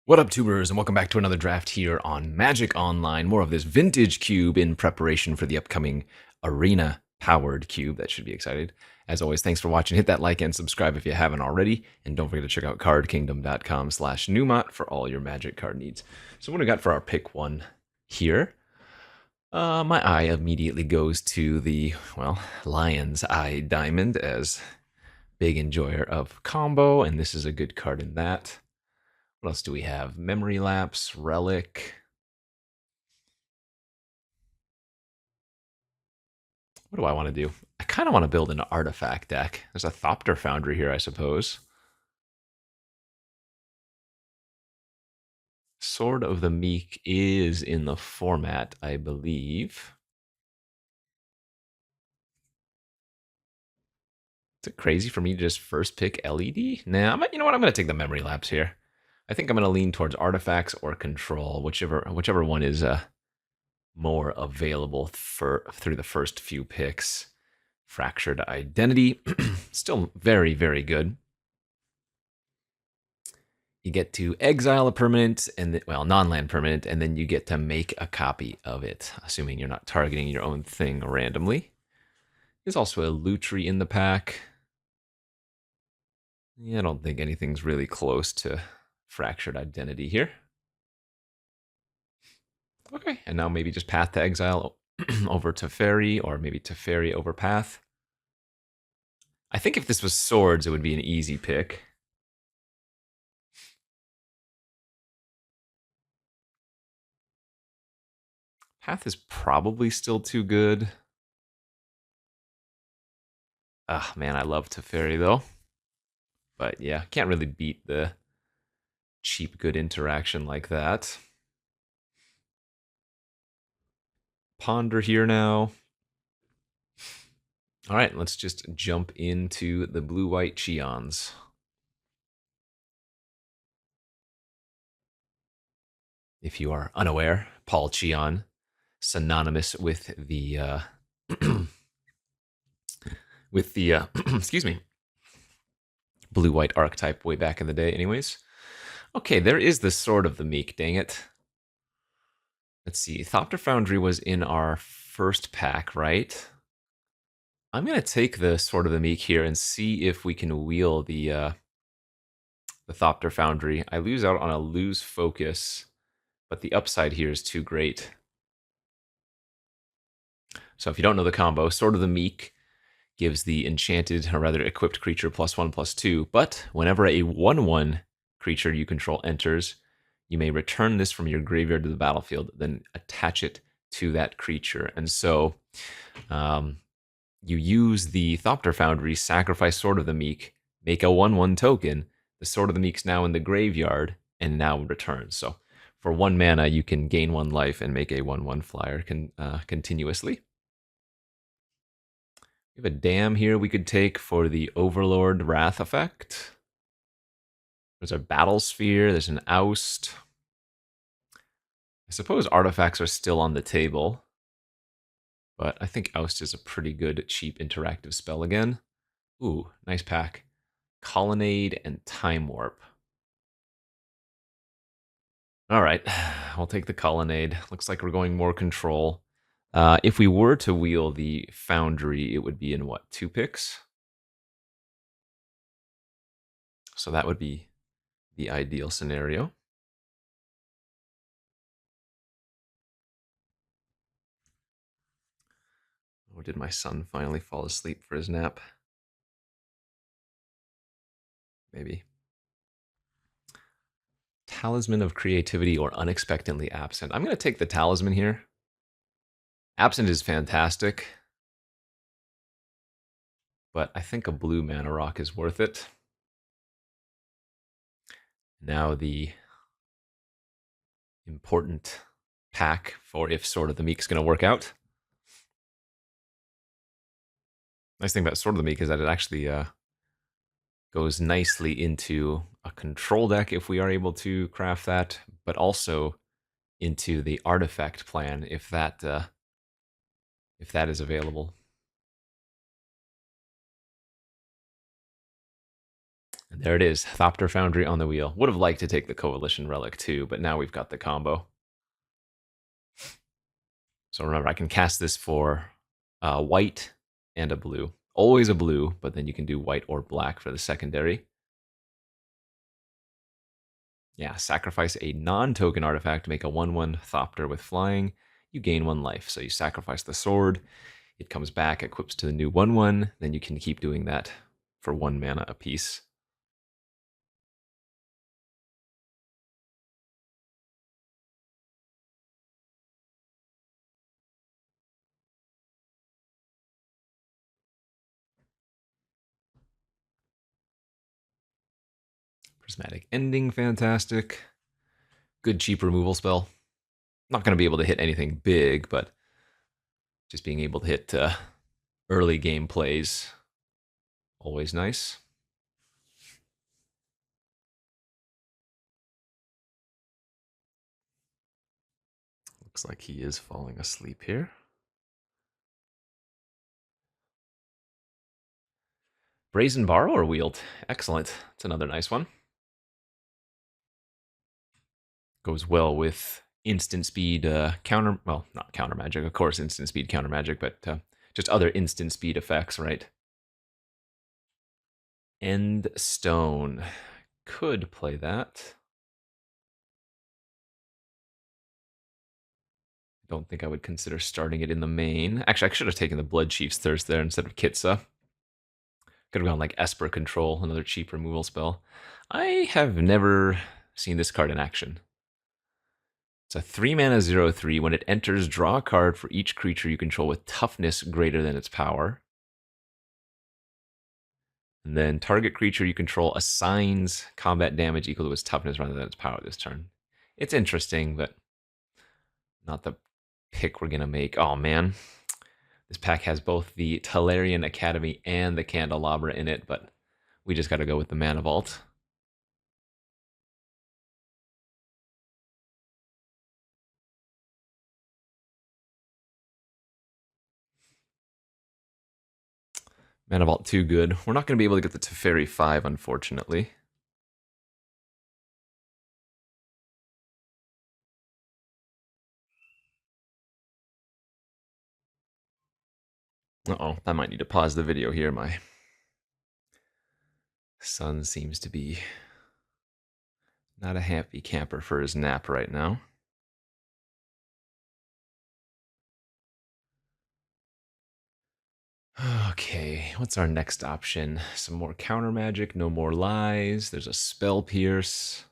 What up, tubers, and welcome back to another draft here on Magic Online. More of this vintage cube in preparation for the upcoming arena-powered cube. That should be excited. As always, thanks for watching. Hit that like and subscribe if you haven't already. And don't forget to check out cardkingdom.com/Numot for all your Magic card needs. So what do we got for our pick one here? My eye immediately goes to the, well, Lion's Eye Diamond as big enjoyer of combo, and this is a good card in that. What else do we have? Memory Lapse, Relic. What do I want to do? I kind of want to build an artifact deck. There's a Thopter Foundry here, I suppose. Sword of the Meek is in the format, I believe. Is it crazy for me to just first pick LED? Nah, you know what? I'm going to take the Memory Lapse here. I think I'm going to lean towards artifacts or control, whichever one is more available through the first few picks. Fractured Identity, still very, very good. You get to exile a permanent, and non-land permanent, and then you get to make a copy of it, assuming you're not targeting your own thing randomly. There's also a Lutri in the pack. Yeah, I don't think anything's really close to Fractured Identity here. Okay, and now maybe just Path to Exile over Teferi, or maybe Teferi over Path. I think if this was Swords, it would be an easy pick. Path is probably still too good. Ah, man, I love Teferi, though. But yeah, can't really beat the cheap good interaction like that. Ponder here now. All right, let's just jump into the blue-white Cheons. If you are unaware, Paul Cheon, synonymous with the excuse me, blue-white archetype way back in the day. Anyways, okay, there is the Sword of the Meek. Dang it. Let's see. Thopter Foundry was in our first pack, right? I'm going to take the Sword of the Meek here and see if we can wheel the Thopter Foundry. I lose out on a lose focus, but the upside here is too great. So if you don't know the combo, Sword of the Meek gives the enchanted, or rather equipped creature +1/+2, but whenever a 1/1 creature you control enters, you may return this from your graveyard to the battlefield, then attach it to that creature. And so you use the Thopter Foundry, sacrifice Sword of the Meek, make a 1/1 token. The Sword of the Meek's now in the graveyard and now returns. So for 1 mana, you can gain 1 life and make a 1/1 flyer continuously. We have a Dam here we could take for the Overlord Wrath effect. There's a Battle Sphere, there's an Oust. I suppose artifacts are still on the table, but I think Oust is a pretty good, cheap, interactive spell again. Ooh, nice pack. Colonnade and Time Warp. All right, we'll take the Colonnade. Looks like we're going more control. If we were to wheel the Foundry, it would be in, what, 2 picks? So that would be the ideal scenario. Or did my son finally fall asleep for his nap? Maybe. Talisman of Creativity or Unexpectedly Absent. I'm going to take the Talisman here. Absent is fantastic, but I think a blue mana rock is worth it. Now the important pack for if Sword of the Meek is going to work out. Nice thing about Sword of the Meek is that it actually goes nicely into a control deck if we are able to craft that, but also into the artifact plan if that is available. There it is, Thopter Foundry on the wheel. Would have liked to take the Coalition Relic too, but now we've got the combo. So remember, I can cast this for white and a blue. Always a blue, but then you can do white or black for the secondary. Yeah, sacrifice a non-token artifact to make a 1/1 Thopter with flying. You gain 1 life. So you sacrifice the sword, it comes back, equips to the new 1/1, then you can keep doing that for 1 mana apiece. Prismatic Ending, fantastic. Good cheap removal spell. Not going to be able to hit anything big, but just being able to hit early game plays, always nice. Looks like he is falling asleep here. Brazen Borrower Wield. Excellent. It's another nice one. Goes well with instant speed counter, well, not counter magic, of course, instant speed counter magic, but just other instant speed effects, right? End Stone. Could play that. Don't think I would consider starting it in the main. Actually, I should have taken the Blood Chief's Thirst there instead of Kitsa. Could have gone like Esper Control, another cheap removal spell. I have never seen this card in action. It's a 3 mana 0/3. When it enters, draw a card for each creature you control with toughness greater than its power. And then target creature you control assigns combat damage equal to its toughness rather than its power this turn. It's interesting, but not the pick we're going to make. Oh, man. This pack has both the Talarian Academy and the Candelabra in it, but we just got to go with the Mana Vault. Mana Vault too good. We're not going to be able to get the Teferi 5, unfortunately. Uh-oh, I might need to pause the video here. My son seems to be not a happy camper for his nap right now. Okay, what's our next option? Some more counter magic, no more lies. There's a Spell Pierce,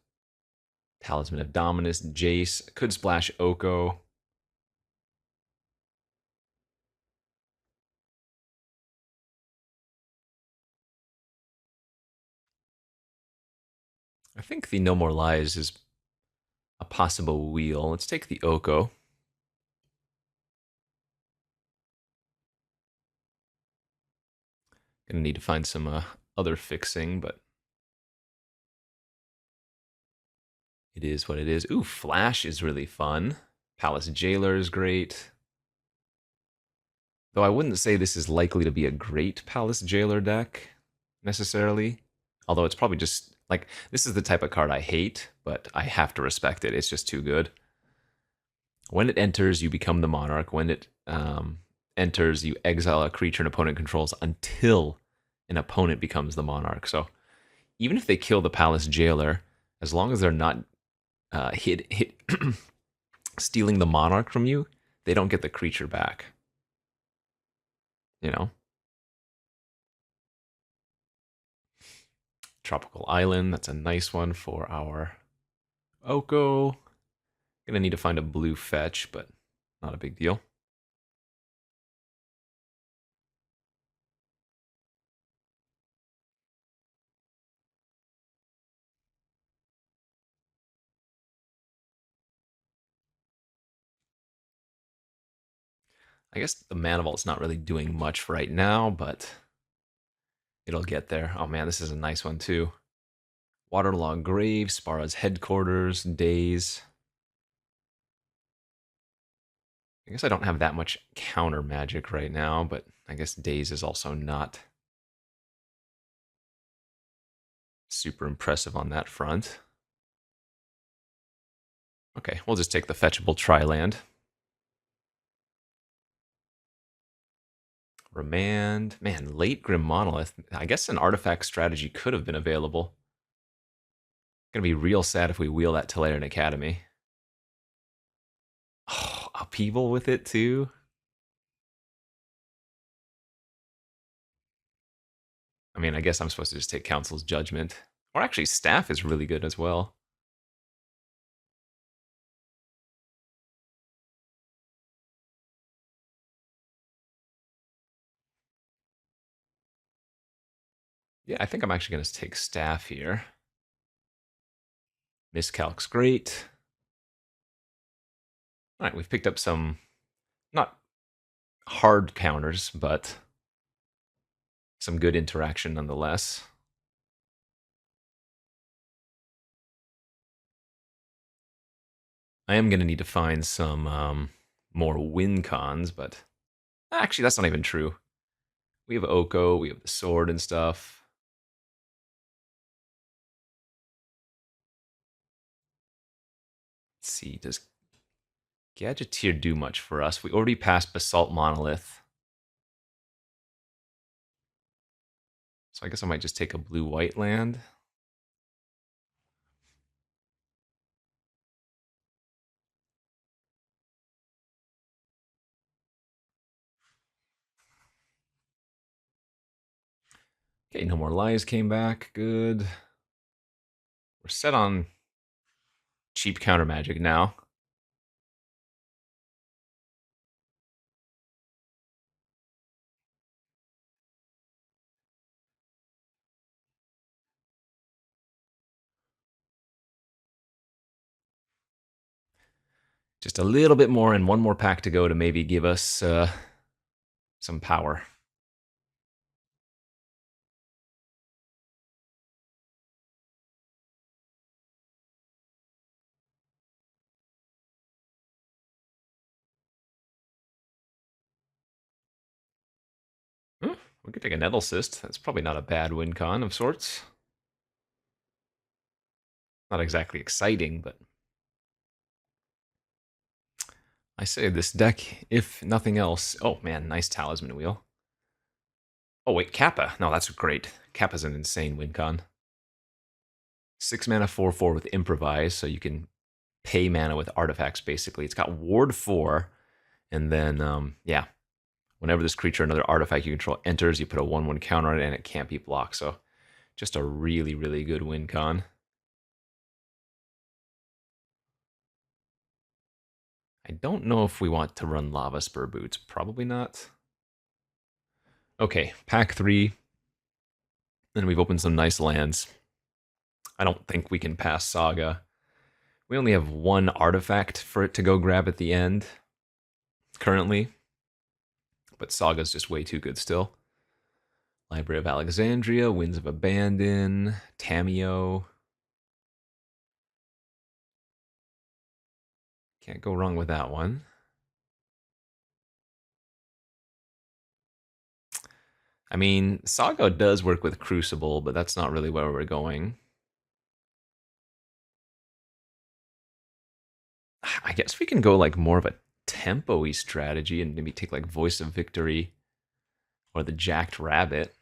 Talisman of Dominus, Jace. Could splash Oko. I think the No More Lies is a possible wheel. Let's take the Oko. Gonna need to find some other fixing, but it is what it is. Ooh, Flash is really fun. Palace Jailer is great. Though I wouldn't say this is likely to be a great Palace Jailer deck, necessarily. Although it's probably just, like, this is the type of card I hate, but I have to respect it. It's just too good. When it enters, you become the monarch. When it enters, you exile a creature an opponent controls until an opponent becomes the monarch. So even if they kill the Palace Jailer, as long as they're not stealing the monarch from you, they don't get the creature back. You know? Tropical Island, that's a nice one for our Oko. Gonna need to find a blue fetch, but not a big deal. I guess the Mana Vault's not really doing much right now, but it'll get there. Oh man, this is a nice one too. Waterlogged Grave, Spara's Headquarters, Days. I guess I don't have that much counter magic right now, but I guess Days is also not super impressive on that front. Okay, we'll just take the fetchable tri-land. Remand. Man, late Grim Monolith. I guess an artifact strategy could have been available. Gonna be real sad if we wheel that Teleran Academy. Oh, upheaval with it too. I mean, I guess I'm supposed to just take Council's Judgment. Or actually, Staff is really good as well. Yeah, I think I'm actually going to take Staff here. Miscalc's great. All right, we've picked up some, not hard counters, but some good interaction nonetheless. I am going to need to find some more win cons, but actually, that's not even true. We have Oko, we have the sword and stuff. Let's see, does Gadgeteer do much for us? We already passed Basalt Monolith. So I guess I might just take a blue-white land. Okay, no more lies came back. Good. We're set on cheap counter magic now. Just a little bit more and one more pack to go to maybe give us some power. We could take a Nettle Cyst. That's probably not a bad win con of sorts. Not exactly exciting, but I say this deck, if nothing else. Oh man, nice Talisman Wheel. Oh wait, Kappa. No, that's great. Kappa's an insane win con. 6 mana 4/4 with Improvise, so you can pay mana with artifacts basically. It's got Ward 4, and then, yeah, whenever this creature or another artifact you control enters, you put a 1/1 counter on it and it can't be blocked. So just a really, really good win con. I don't know if we want to run Lava Spur Boots. Probably not. Okay, pack 3. Then we've opened some nice lands. I don't think we can pass Saga. We only have one artifact for it to go grab at the end currently, but Saga's just way too good still. Library of Alexandria, Winds of Abandon, Tameo. Can't go wrong with that one. I mean, Saga does work with Crucible, but that's not really where we're going. I guess we can go like more of a tempo-y strategy and maybe take like Voice of Victory or the Jacked Rabbit.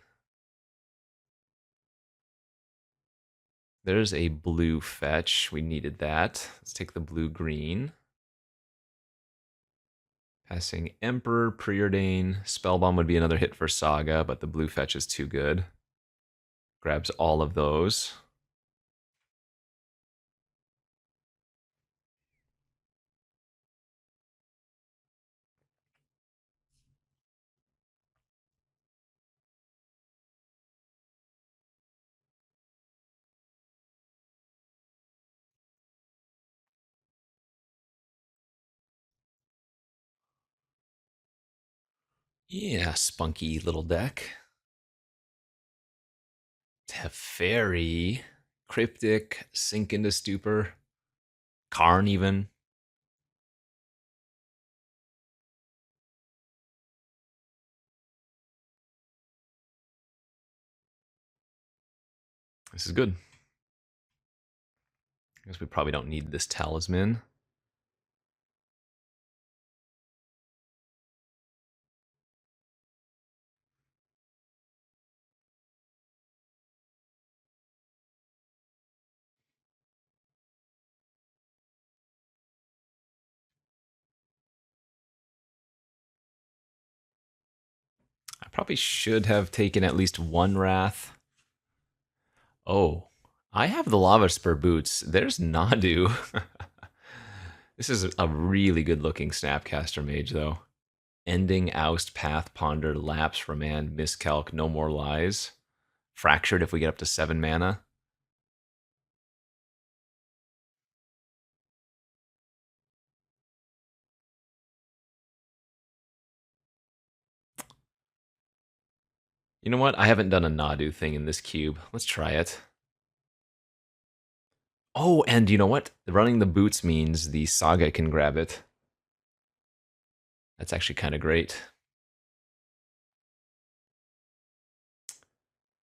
There's a blue fetch. We needed that. Let's take the blue-green. Passing Emperor, Preordain. Spellbomb would be another hit for Saga, but the blue fetch is too good. Grabs all of those. Yeah, spunky little deck. Teferi, Cryptic, Sink into Stupor, Karn even. This is good. I guess we probably don't need this talisman. I probably should have taken at least one Wrath. Oh, I have the Lava Spur boots. There's Nadu. This is a really good looking Snapcaster Mage, though. Ending, Oust, Path, Ponder, Lapse, Remand, Miscalc, No More Lies. Fractured if we get up to 7 mana. You know what? I haven't done a Nadu thing in this cube. Let's try it. Oh, and you know what? Running the boots means the Saga can grab it. That's actually kind of great.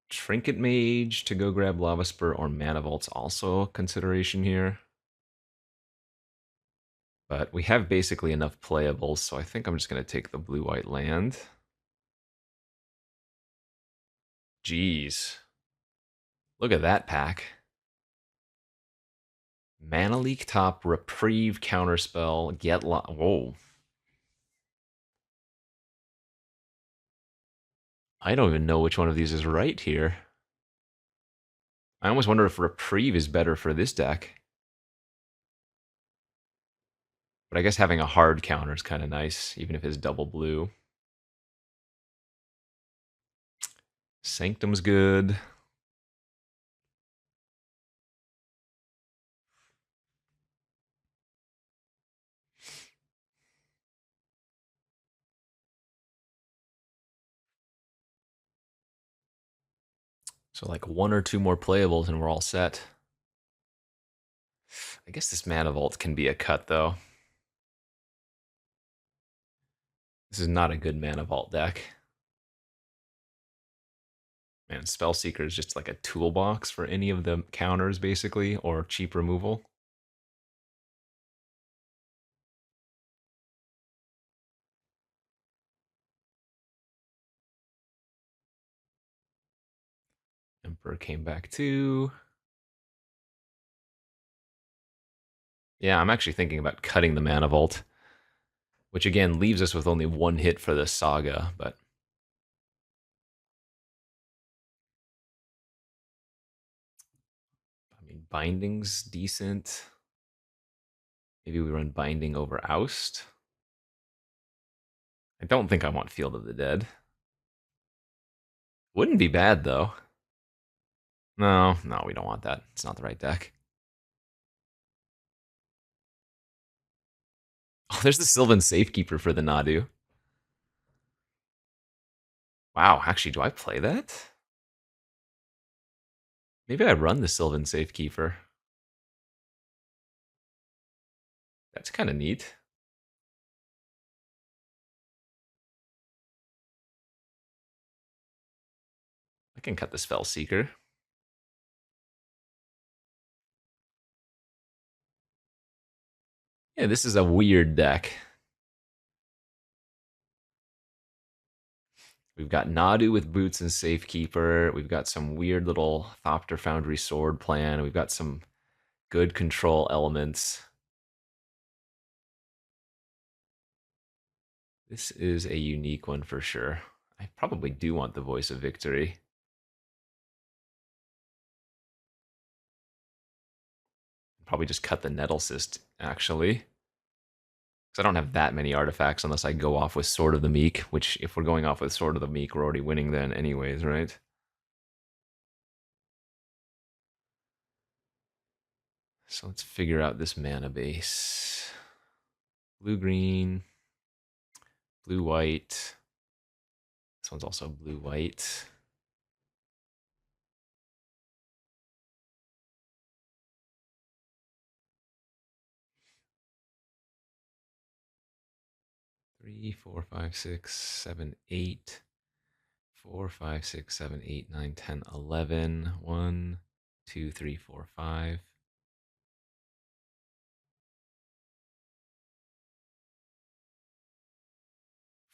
Trinket Mage to go grab Lava Spur or Mana Vault's also a consideration here. But we have basically enough playables, so I think I'm just going to take the blue-white land. Jeez. Look at that pack. Mana Leak top, Reprieve, Counterspell, Get Whoa. I don't even know which one of these is right here. I almost wonder if Reprieve is better for this deck. But I guess having a hard counter is kind of nice, even if it's double blue. Sanctum's good. So like one or two more playables and we're all set. I guess this Mana Vault can be a cut, though. This is not a good Mana Vault deck. Man, Spellseeker is just like a toolbox for any of the counters, basically, or cheap removal. Emperor came back too. Yeah, I'm actually thinking about cutting the Mana Vault, which again leaves us with only one hit for the Saga, but I mean, Binding's decent. Maybe we run Binding over Oust. I don't think I want Field of the Dead. Wouldn't be bad, though. No, we don't want that. It's not the right deck. Oh, there's the Sylvan Safekeeper for the Nadu. Wow, actually, do I play that? Maybe I run the Sylvan Safekeeper. That's kind of neat. I can cut the Spellseeker. Yeah, this is a weird deck. We've got Nadu with Boots and Safekeeper. We've got some weird little Thopter Foundry Sword plan. We've got some good control elements. This is a unique one for sure. I probably do want the Voice of Victory. Probably just cut the Nettle Cyst, actually. Because I don't have that many artifacts unless I go off with Sword of the Meek, which if we're going off with Sword of the Meek, we're already winning then anyways, right? So let's figure out this mana base. Blue-green, blue-white. This one's also blue-white. Three, four, five, six, seven, eight. 4, 5, 6, 7, 8, 9, 10, 11. 1, 2, 3, 4, 5.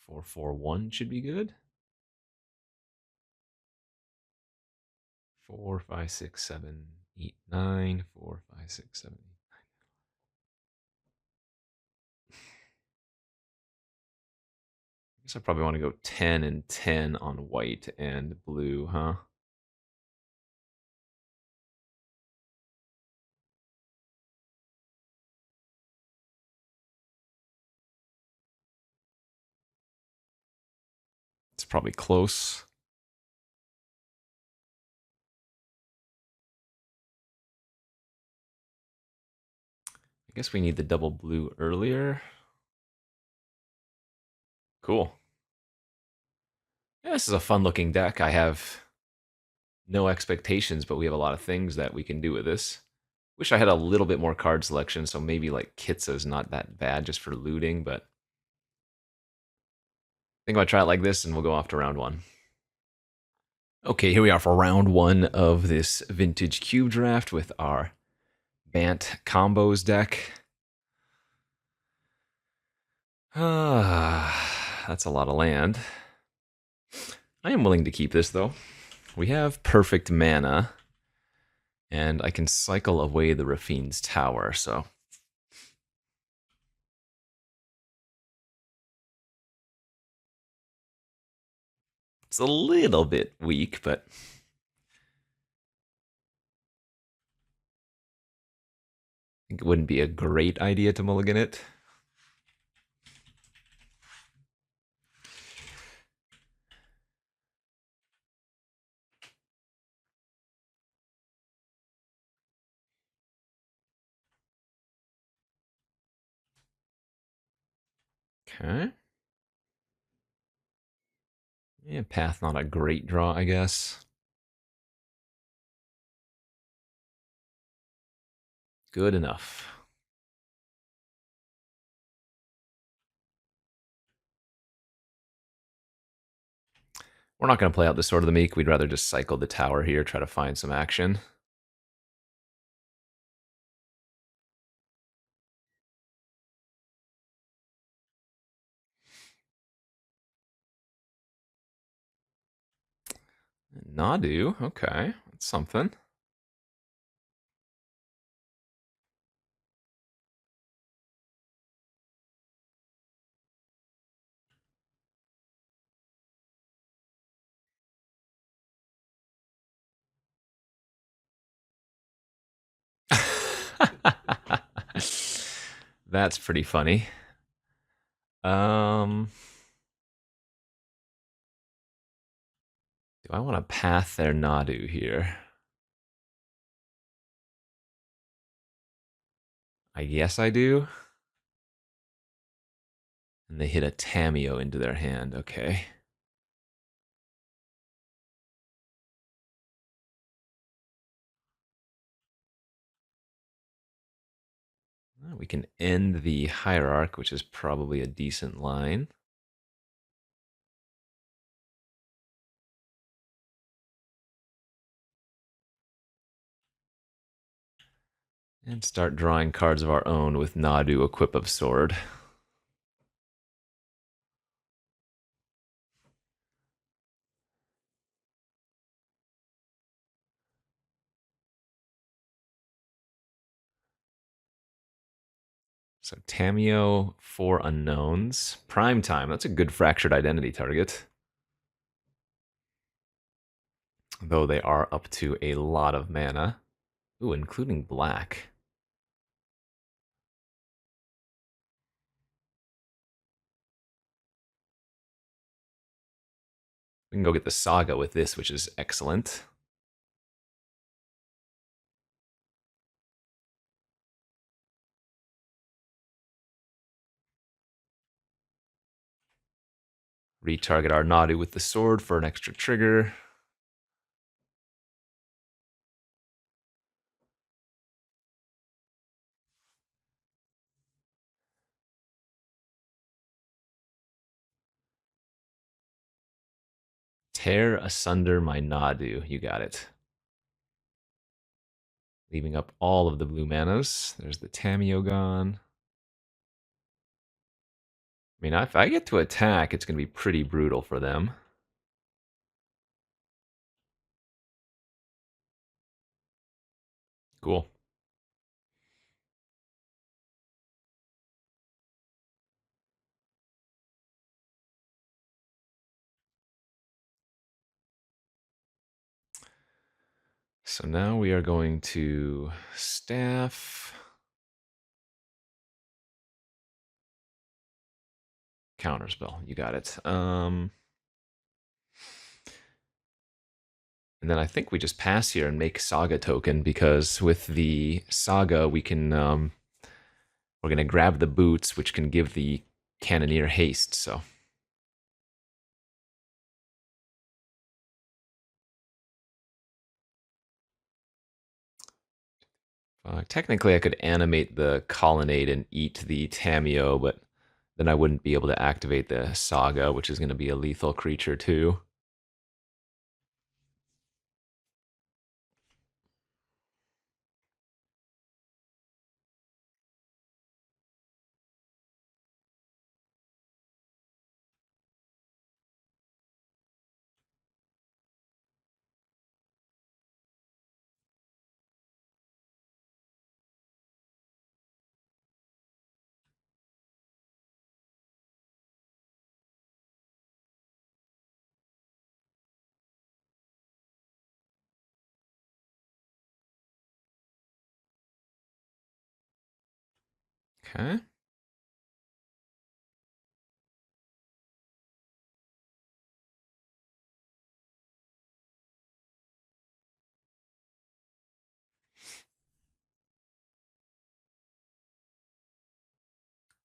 4, 4, 1 should be good. 4, 5, 6, 7, 8, 9. 4, 5, 6, 7, 8. I guess I probably want to go 10 and 10 on white and blue, huh? It's probably close. I guess we need the double blue earlier. Cool. Yeah, this is a fun looking deck. I have no expectations, but we have a lot of things that we can do with this. Wish I had a little bit more card selection, so maybe like Kitsa's not that bad just for looting, but I think I'll try it like this and we'll go off to round one. Okay, here we are for round one of this vintage cube draft with our Bant combos deck. That's a lot of land. I am willing to keep this though. We have perfect mana, and I can cycle away the Rafine's Tower, so it's a little bit weak, but I think it wouldn't be a great idea to mulligan it. Okay. Yeah, path not a great draw, I guess. Good enough. We're not going to play out the Sword of the Meek. We'd rather just cycle the tower here, try to find some action. Nadu, okay, that's something. That's pretty funny. Do I want to path their Nadu here? I guess I do. And they hit a Tameo into their hand. Okay. Well, we can end the Hierarch, which is probably a decent line. And start drawing cards of our own with Nadu, Equip of Sword. So Tameo, 4 unknowns. Prime time, that's a good fractured identity target. Though they are up to a lot of mana. Ooh, including black. We can go get the Saga with this, which is excellent. Retarget our Nadu with the sword for an extra trigger. Tear asunder my Nadu. You got it. leaving up all of the blue manas. There's the Tamiyo gone. I mean, if I get to attack, it's going to be pretty brutal for them. Cool. So now we are going to staff. Counterspell. You got it. And then I think we just pass here and make Saga token, because with the Saga we can we're gonna grab the boots, which can give the Cannoneer haste. So technically I could animate the Colonnade and eat the Tamiyo, but then I wouldn't be able to activate the Saga, which is going to be a lethal creature too. Okay.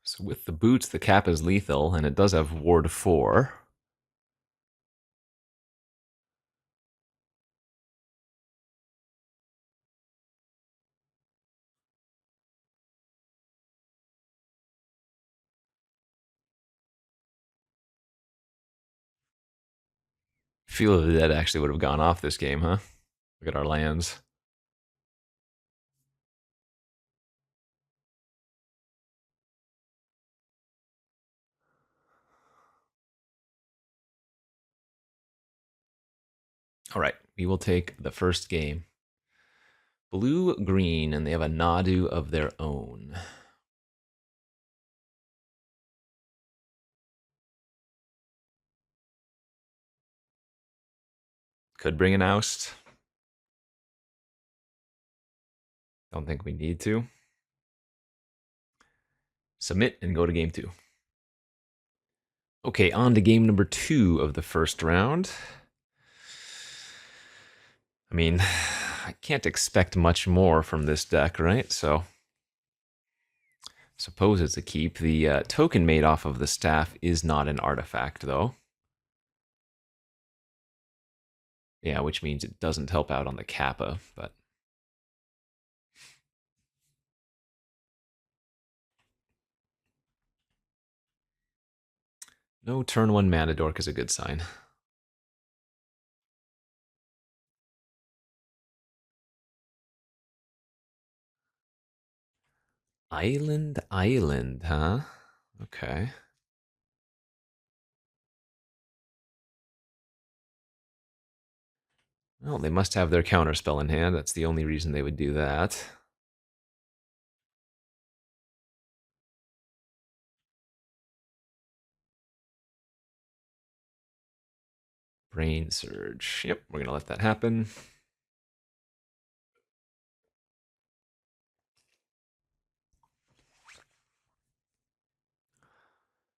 So with the boots, the cap is lethal, and it does have Ward 4. Feel of the Dead actually would have gone off this game, huh? Look at our lands. All right, we will take the first game. Blue, green, and they have a Nadu of their own. Could bring an oust. Don't think we need to. Submit and go to game 2. Okay, on to game number 2 of the first round. I mean, I can't expect much more from this deck, right? So, suppose it's a keep. The token made off of the staff is not an artifact, though. Yeah, which means it doesn't help out on the Kappa, but... No turn 1 mana dork is a good sign. Island, huh? Okay. Well, they must have their counterspell in hand. That's the only reason they would do that. Brain Surge. Yep, we're going to let that happen.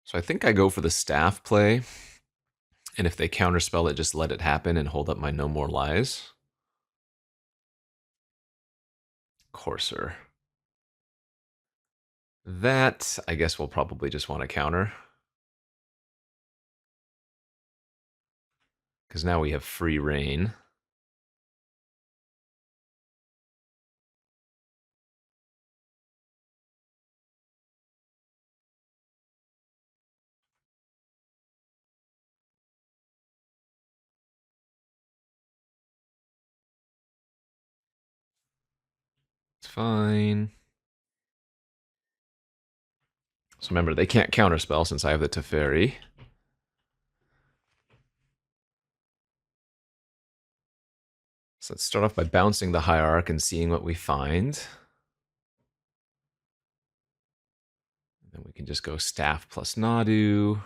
So I think I go for the staff play. And if they counterspell it, just let it happen and hold up my No More Lies. Courser. That, I guess we'll probably just want to counter. Because now we have free reign. fine. So remember, they can't counterspell since I have the Teferi. So let's start off by bouncing the Hierarch and seeing what we find. Then we can just go Staff plus Nadu.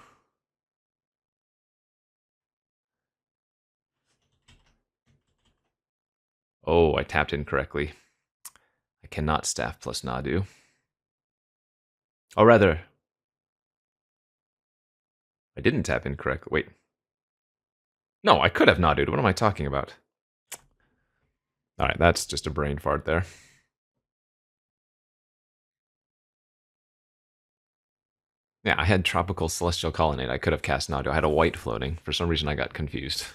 Oh, I tapped incorrectly. I cannot Staff plus Nadu. Oh, rather, I didn't tap incorrectly. Wait. No, I could have Nadu'd. What am I talking about? All right, that's just a brain fart there. Yeah, I had Tropical Celestial Colonnade. I could have cast Nadu. I had a white floating. For some reason, I got confused.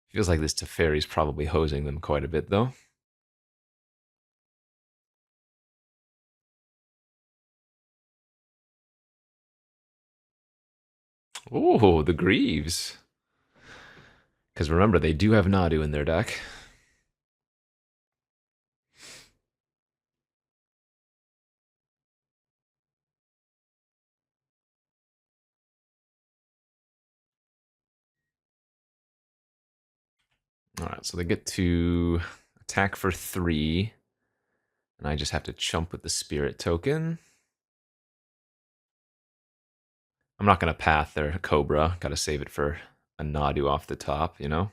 Feels like this Teferi's probably hosing them quite a bit, though. Ooh, the Greaves. Because remember, they do have Nadu in their deck. All right, so they get to attack for 3. And I just have to chump with the Spirit token. I'm not going to path their Cobra. Got to save it for a Nadu off the top, you know?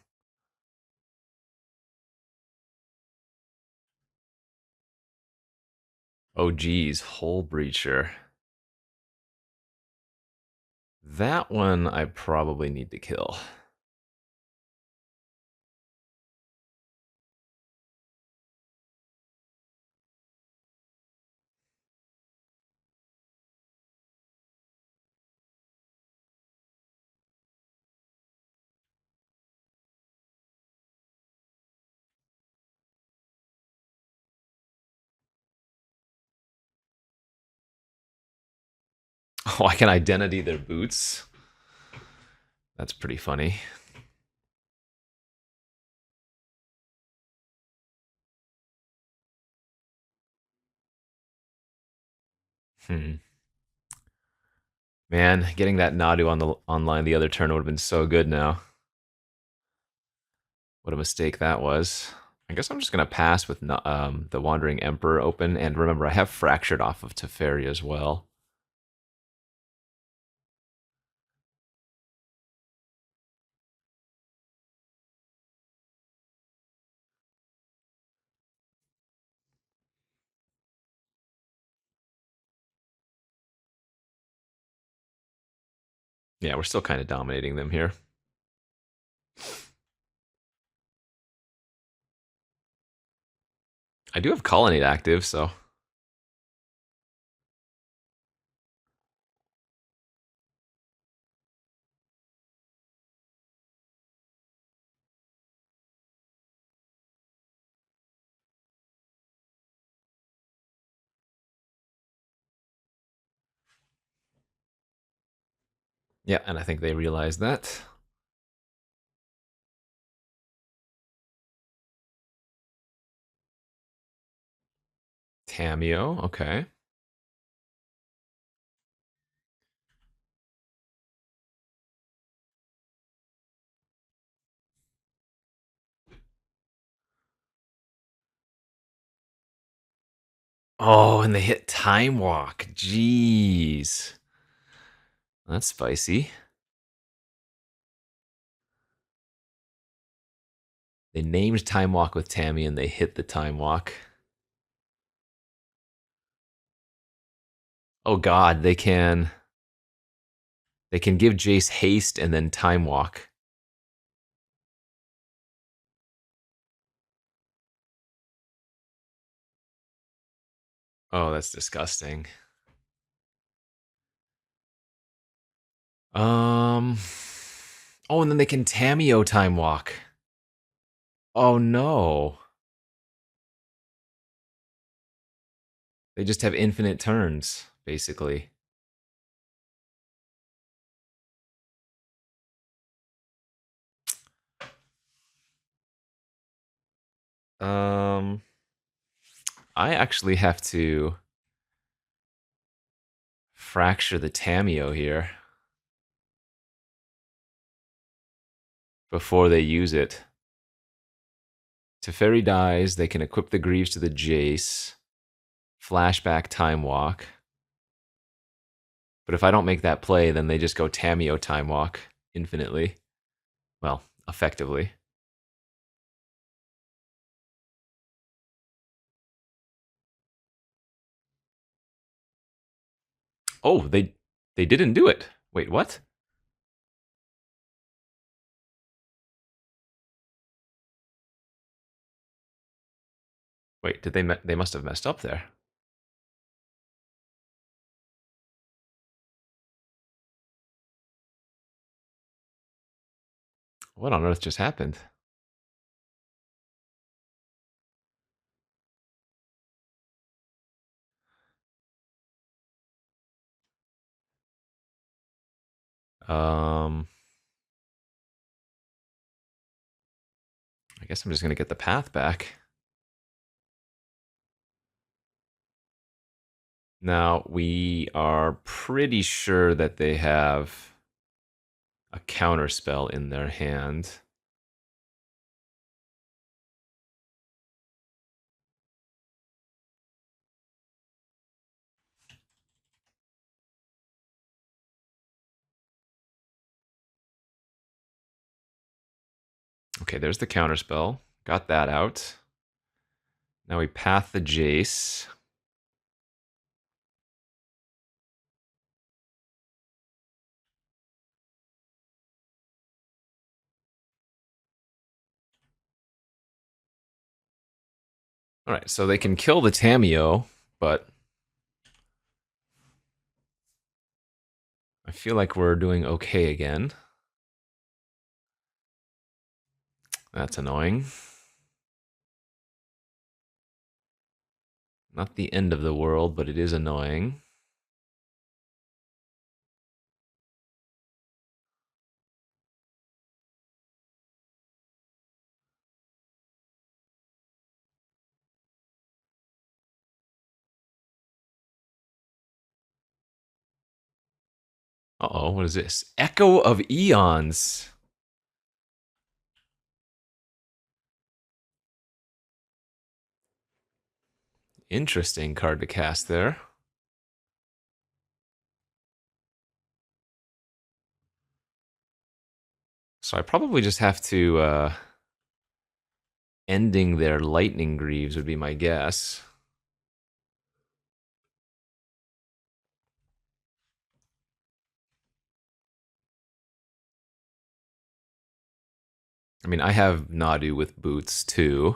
Oh, geez, Hull Breacher. That one I probably need to kill. Oh, I can identity their boots. That's pretty funny. Man, getting that Nadu on the online the other turn would have been so good now. What a mistake that was. I guess I'm just going to pass with the Wandering Emperor open. And remember, I have Fractured off of Teferi as well. Yeah, we're still kind of dominating them here. I do have Colonnade active, so... Yeah, and I think they realize that. Tameo, okay. Oh, and they hit Time Walk. Jeez. That's spicy. They named Time Walk with Tammy and they hit the Time Walk. Oh god, they can give Jace haste and then Time Walk. Oh, that's disgusting. Um Oh, and then they can Tameo Time Walk. Oh no. They just have infinite turns, basically. I actually have to fracture the Tameo here before they use it. Teferi dies, they can equip the Greaves to the Jace, flashback Time Walk. But if I don't make that play, then they just go Tameo Time Walk infinitely. Well, effectively. Oh, they didn't do it. Wait, what? Wait, did they must have messed up there. What on earth just happened? Um I guess I'm just going to get the path back. Now, we are pretty sure that they have a counter spell in their hand. Okay, there's the counter spell. Got that out. Now we path the Jace. All right, so they can kill the Tameo, but I feel like we're doing okay again. That's annoying. Not the end of the world, but it is annoying. Uh-oh, what is this? Echo of Eons. Interesting card to cast there. So I probably just have to ending their Lightning Greaves would be my guess. I mean, I have Nadu with boots too.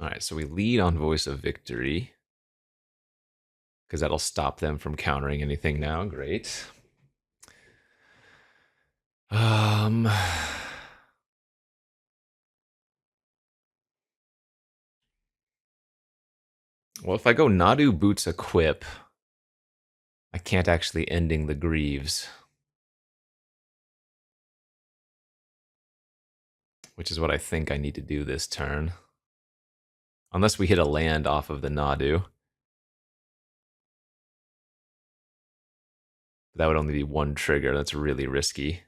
All right, so we lead on Voice of Victory because that'll stop them from countering anything now. Great. Um, well, if I go Nadu Boots Equip, I can't actually ending the Greaves, which is what I think I need to do this turn. Unless we hit a land off of the Nadu. That would only be one trigger. That's really risky.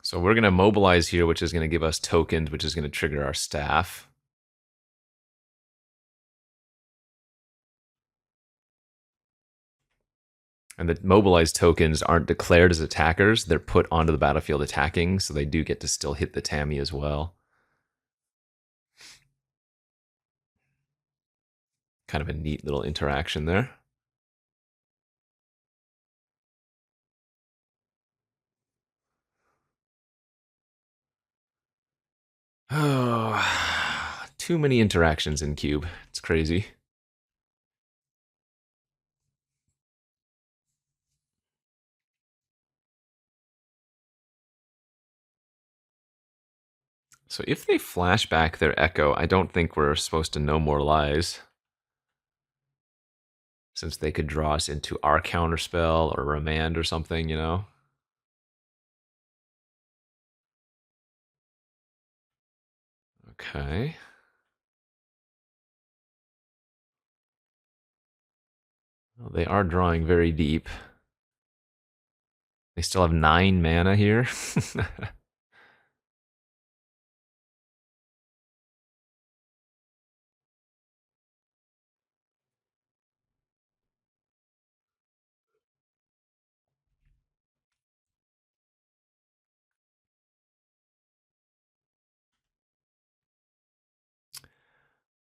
So we're going to mobilize here, which is going to give us tokens, which is going to trigger our staff. And the mobilized tokens aren't declared as attackers. They're put onto the battlefield attacking, so they do get to still hit the Tammy as well. Kind of a neat little interaction there. Oh, too many interactions in Cube. It's crazy. So if they flash back their Echo, I don't think we're supposed to know more lies. Since they could draw us into our counterspell or remand or something, you know? Okay. Well, they are drawing very deep. They still have 9 mana here.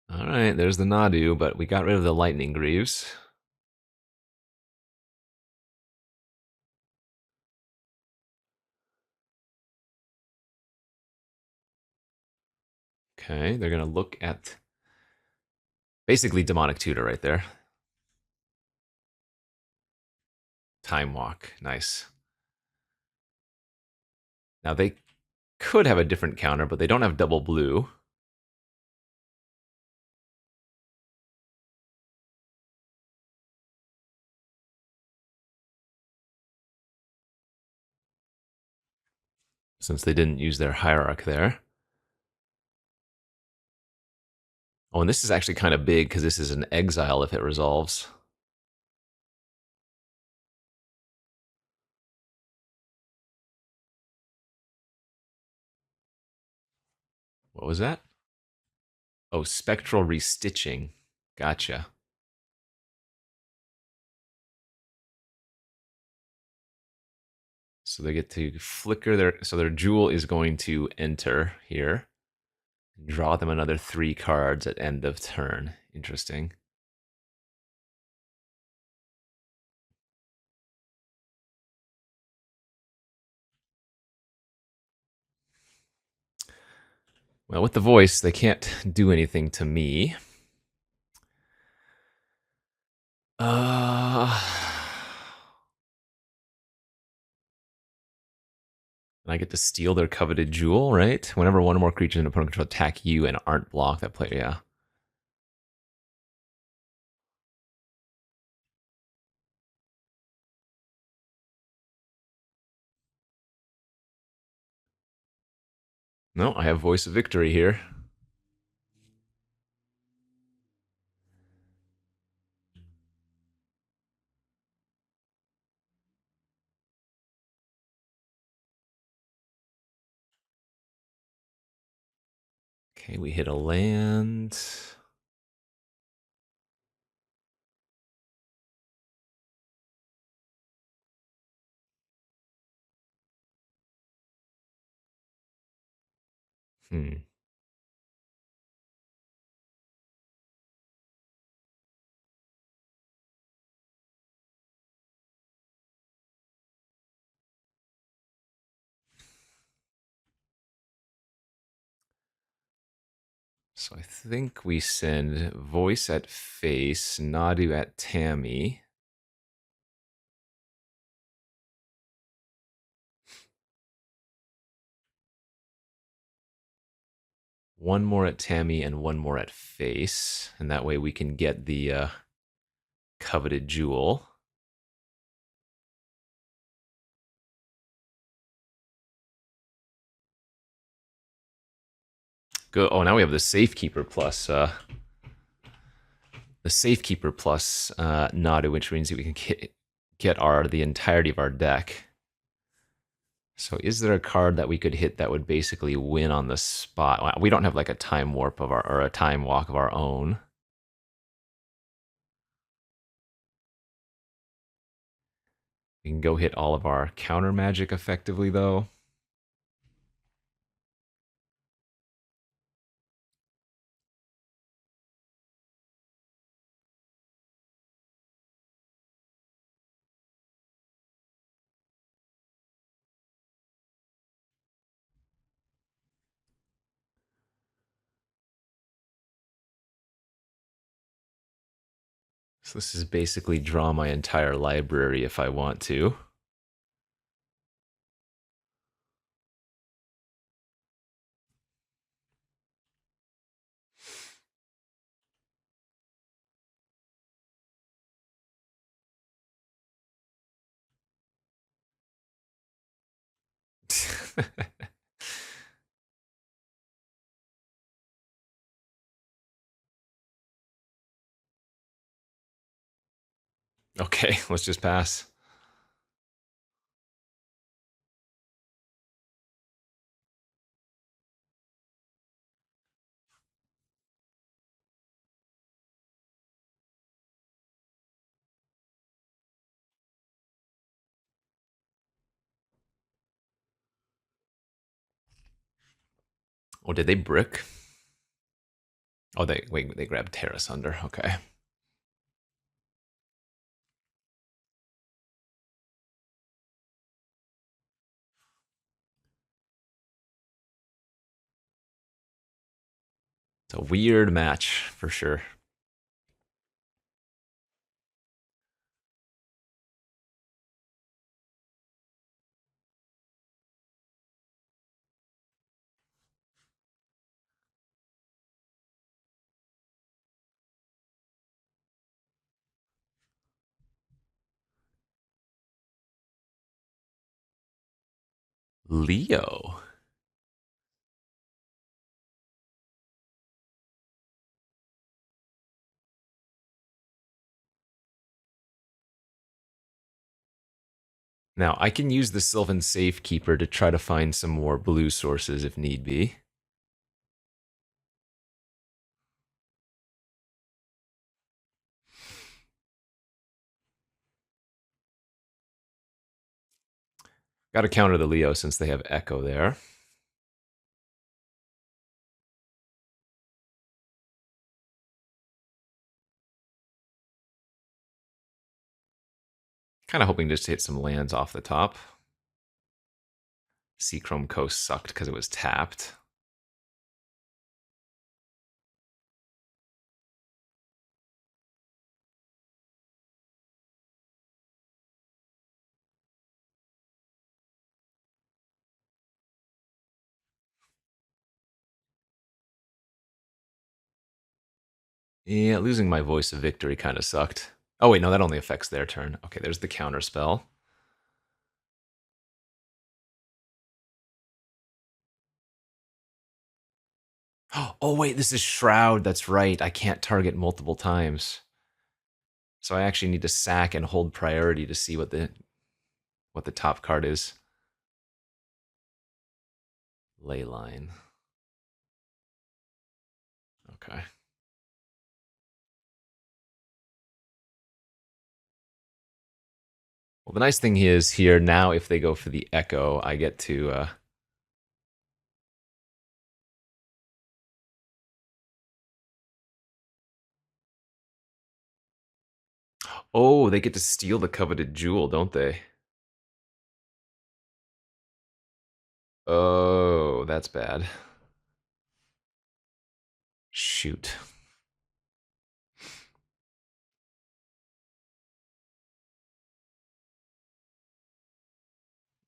All right, there's the Nadu, but we got rid of the Lightning Greaves. Okay, they're going to look at basically Demonic Tutor right there. Time Walk, nice. Now they could have a different counter, but they don't have double blue. Since they didn't use their Hierarch there. Oh, and this is actually kind of big because this is an exile if it resolves. What was that? Oh, Spectral Restitching. Gotcha. So they get to flicker their... So their Jewel is going to enter here. Draw them another 3 cards at end of turn. Interesting. Well, with the voice, they can't do anything to me. And I get to steal their coveted jewel, right? Whenever one or more creatures in opponent control attack you and aren't blocked, that player, yeah. No, I have Voice of Victory here. Okay, we hit a land. Hmm. So I think we send Voice at face, Nadu at Tammy. One more at Tammy and one more at face. And that way we can get the coveted jewel. Go. Oh, now we have the Safekeeper plus Nadu, which means that we can get the entirety of our deck. So is there a card that we could hit that would basically win on the spot? Well, we don't have like a time warp of our or a time walk of our own. We can go hit all of our counter magic effectively though. So this is basically draw my entire library if I want to. Okay, let's just pass. Oh, did they brick? Oh, they grabbed Terrace under. Okay. It's a weird match for sure. Leo. Now, I can use the Sylvan Safekeeper to try to find some more blue sources if need be. Got to counter the Leo since they have Echo there. Kind of hoping just to hit some lands off the top. Seachrome Coast sucked because it was tapped. Yeah, losing my Voice of Victory kind of sucked. Oh, wait, no, that only affects their turn. Okay, there's the counter spell. Oh, wait, this is Shroud. That's right. I can't target multiple times. So I actually need to sack and hold priority to see what the top card is. Leyline. Okay. Well, the nice thing is here now, if they go for the Echo, I get to. Oh, they get to steal the coveted jewel, don't they? Oh, that's bad. Shoot.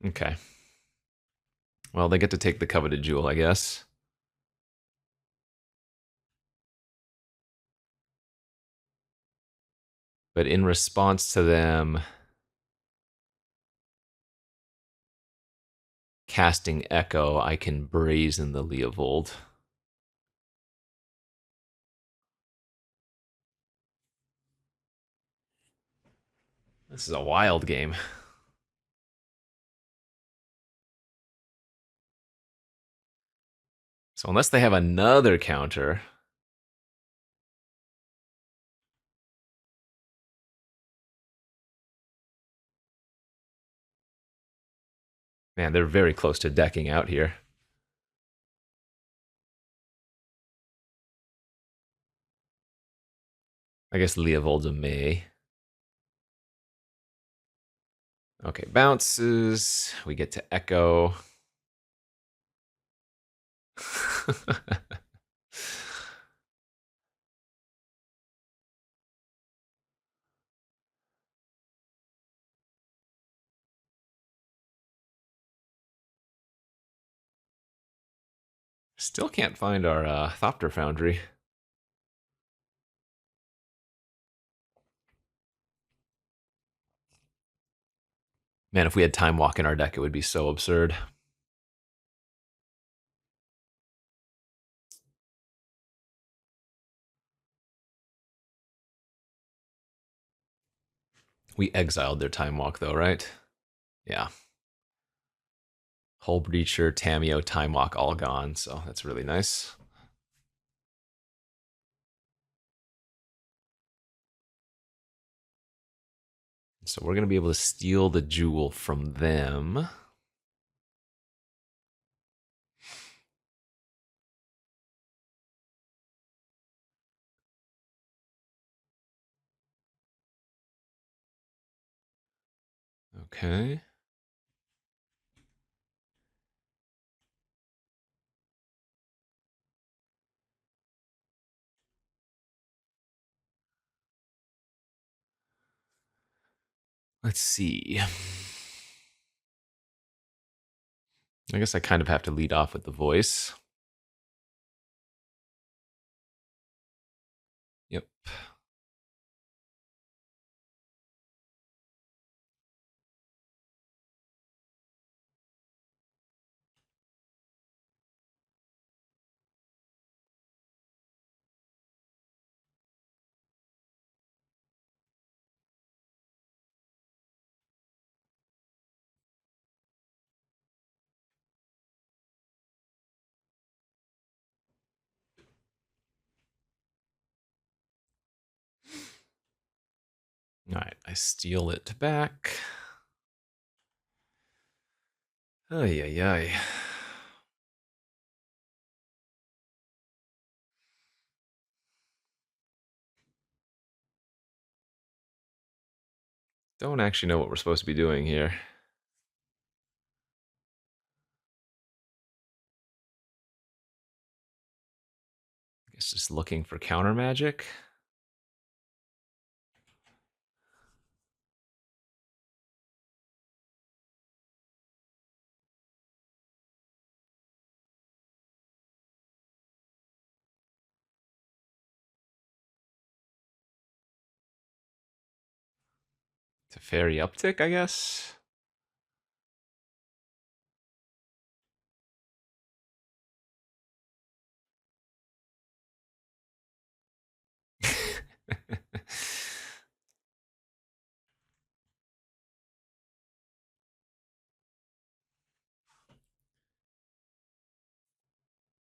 Okay. Well, they get to take the coveted jewel, I guess. But in response to them casting Echo, I can brazen the Leovold. This is a wild game. So unless they have another counter, man, they're very close to decking out here. I guess Leovold's a May. Okay, bounces. We get to Echo. Still can't find our Thopter Foundry. Man, if we had Time Walk in our deck, it would be so absurd. We exiled their Time Walk, though, right? Yeah. Hull Breacher, Tameo, Time Walk, all gone, so that's really nice. So we're going to be able to steal the jewel from them. Okay. Let's see. I guess I kind of have to lead off with the voice. Yep. All right, I steal it back. Ay, ay, ay. Don't actually know what we're supposed to be doing here. I guess just looking for counter magic. To fairy uptick, I guess.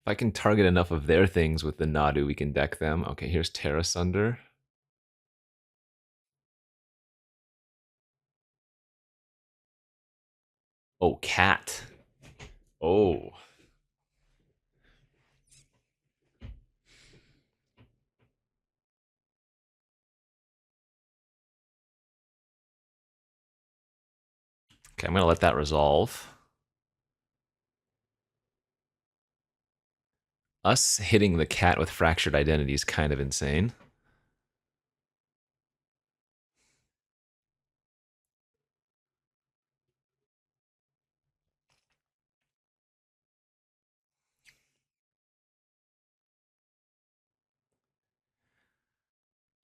If I can target enough of their things with the Nadu, we can deck them. Okay, here's Terra Sunder. Oh, cat. Oh. Okay, I'm going to let that resolve. Us hitting the cat with Fractured Identity is kind of insane.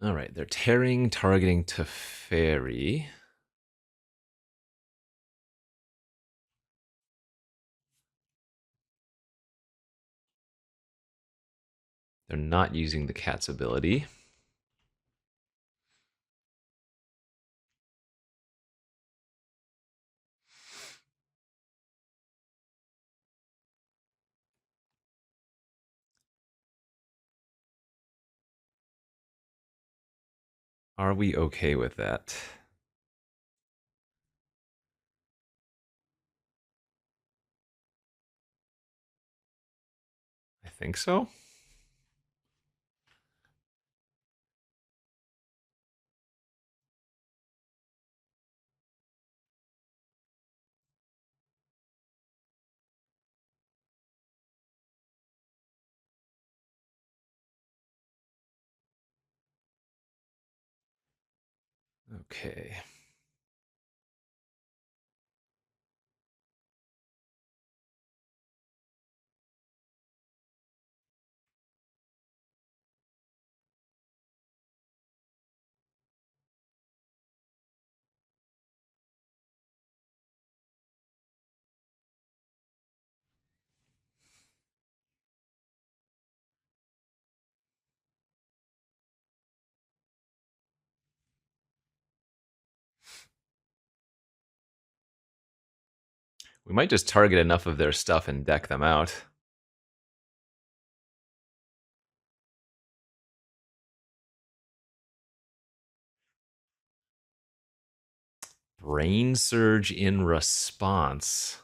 All right, they're tearing, targeting to fairy. They're not using the cat's ability. Are we okay with that? I think so. Okay. We might just target enough of their stuff and deck them out. Brain Surge in response.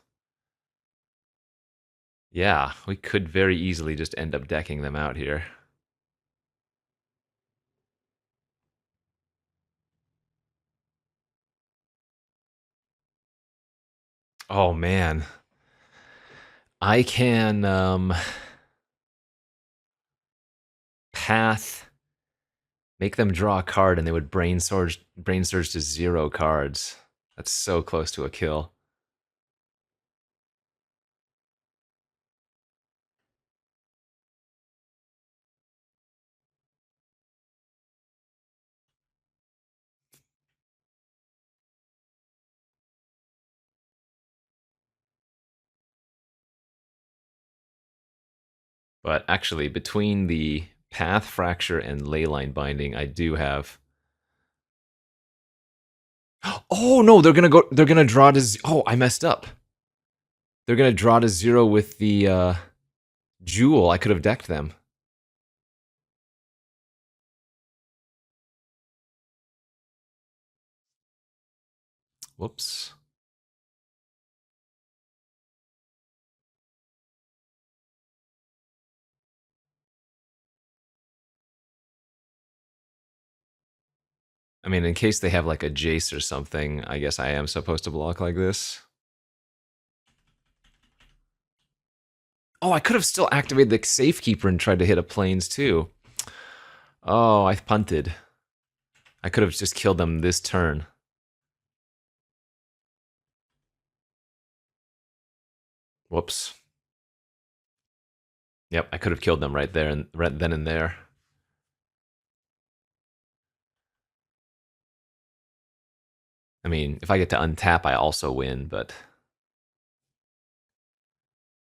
Yeah, we could very easily just end up decking them out here. Oh, man. I can path, make them draw a card, and they would brain surge to 0 cards. That's so close to a kill. But actually, between the Path Fracture and Leyline Binding, I do have. Oh no, they're gonna go. They're gonna draw to. Oh, I messed up. They're gonna draw to 0 with the Jewel. I could have decked them. Whoops. I mean, in case they have like a Jace or something, I guess I am supposed to block like this. Oh, I could have still activated the Safekeeper and tried to hit a Plains too. Oh, I punted. I could have just killed them this turn. Whoops. Yep, I could have killed them right there and right then and there. I mean, if I get to untap, I also win, but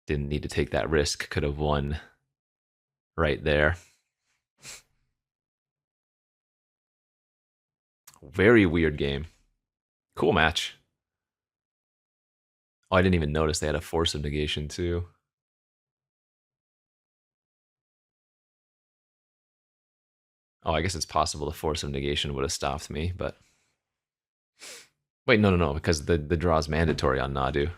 didn't need to take that risk. Could have won right there. Very weird game. Cool match. Oh, I didn't even notice they had a Force of Negation too. Oh, I guess it's possible the Force of Negation would have stopped me, but... Wait, no, because the draw is mandatory on Nadu.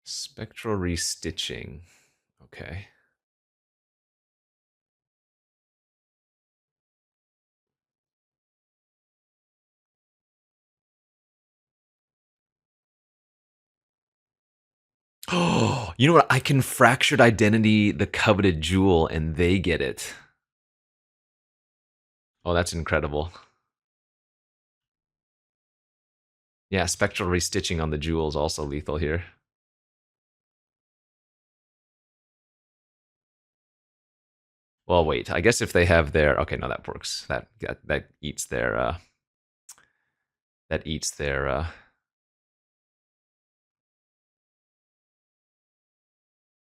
Spectral Restitching. Okay. Oh, you know what? I can Fractured Identity the coveted jewel and they get it. Oh, that's incredible. Yeah, Spectral Restitching on the jewel is also lethal here. Well, wait. I guess if they have their okay, no, that works. That eats their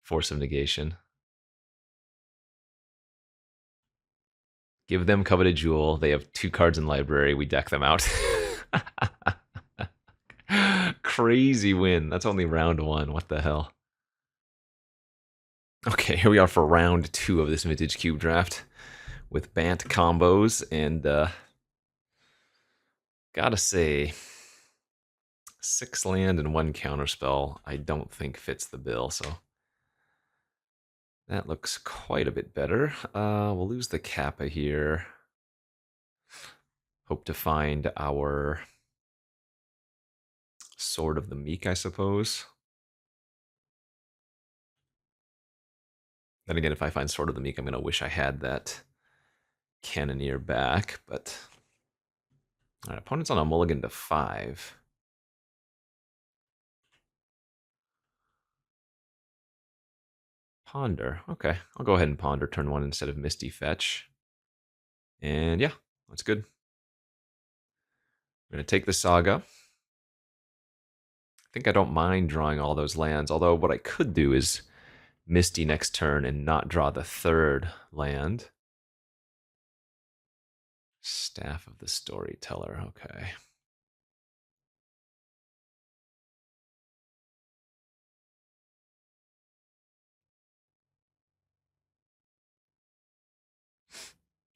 Force of Negation. Give them coveted jewel. They have 2 cards in library. We deck them out. Crazy win. That's only round 1. What the hell? Okay, here we are for round 2 of this Vintage Cube draft with Bant combos, and gotta say, 6 land and 1 counterspell I don't think fits the bill, so that looks quite a bit better. We'll lose the Kappa here. Hope to find our Sword of the Meek, I suppose. Then again, if I find Sword of the Meek, I'm going to wish I had that Cannoneer back, but... Alright, opponent's on a mulligan to 5. Ponder. Okay, I'll go ahead and Ponder turn 1 instead of Misty Fetch. And yeah, that's good. I'm going to take the Saga. I think I don't mind drawing all those lands, although what I could do is Misty next turn and not draw the third land. Staff of the Storyteller, okay.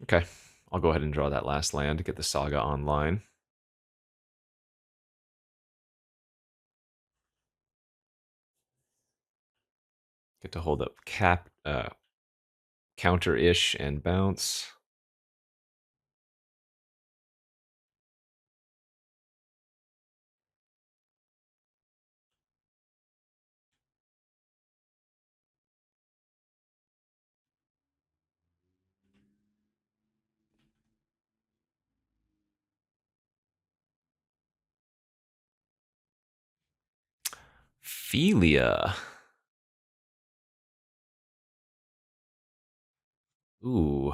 Okay, I'll go ahead and draw that last land to get the Saga online. Get to hold up counter-ish and bounce. Philia. Ooh.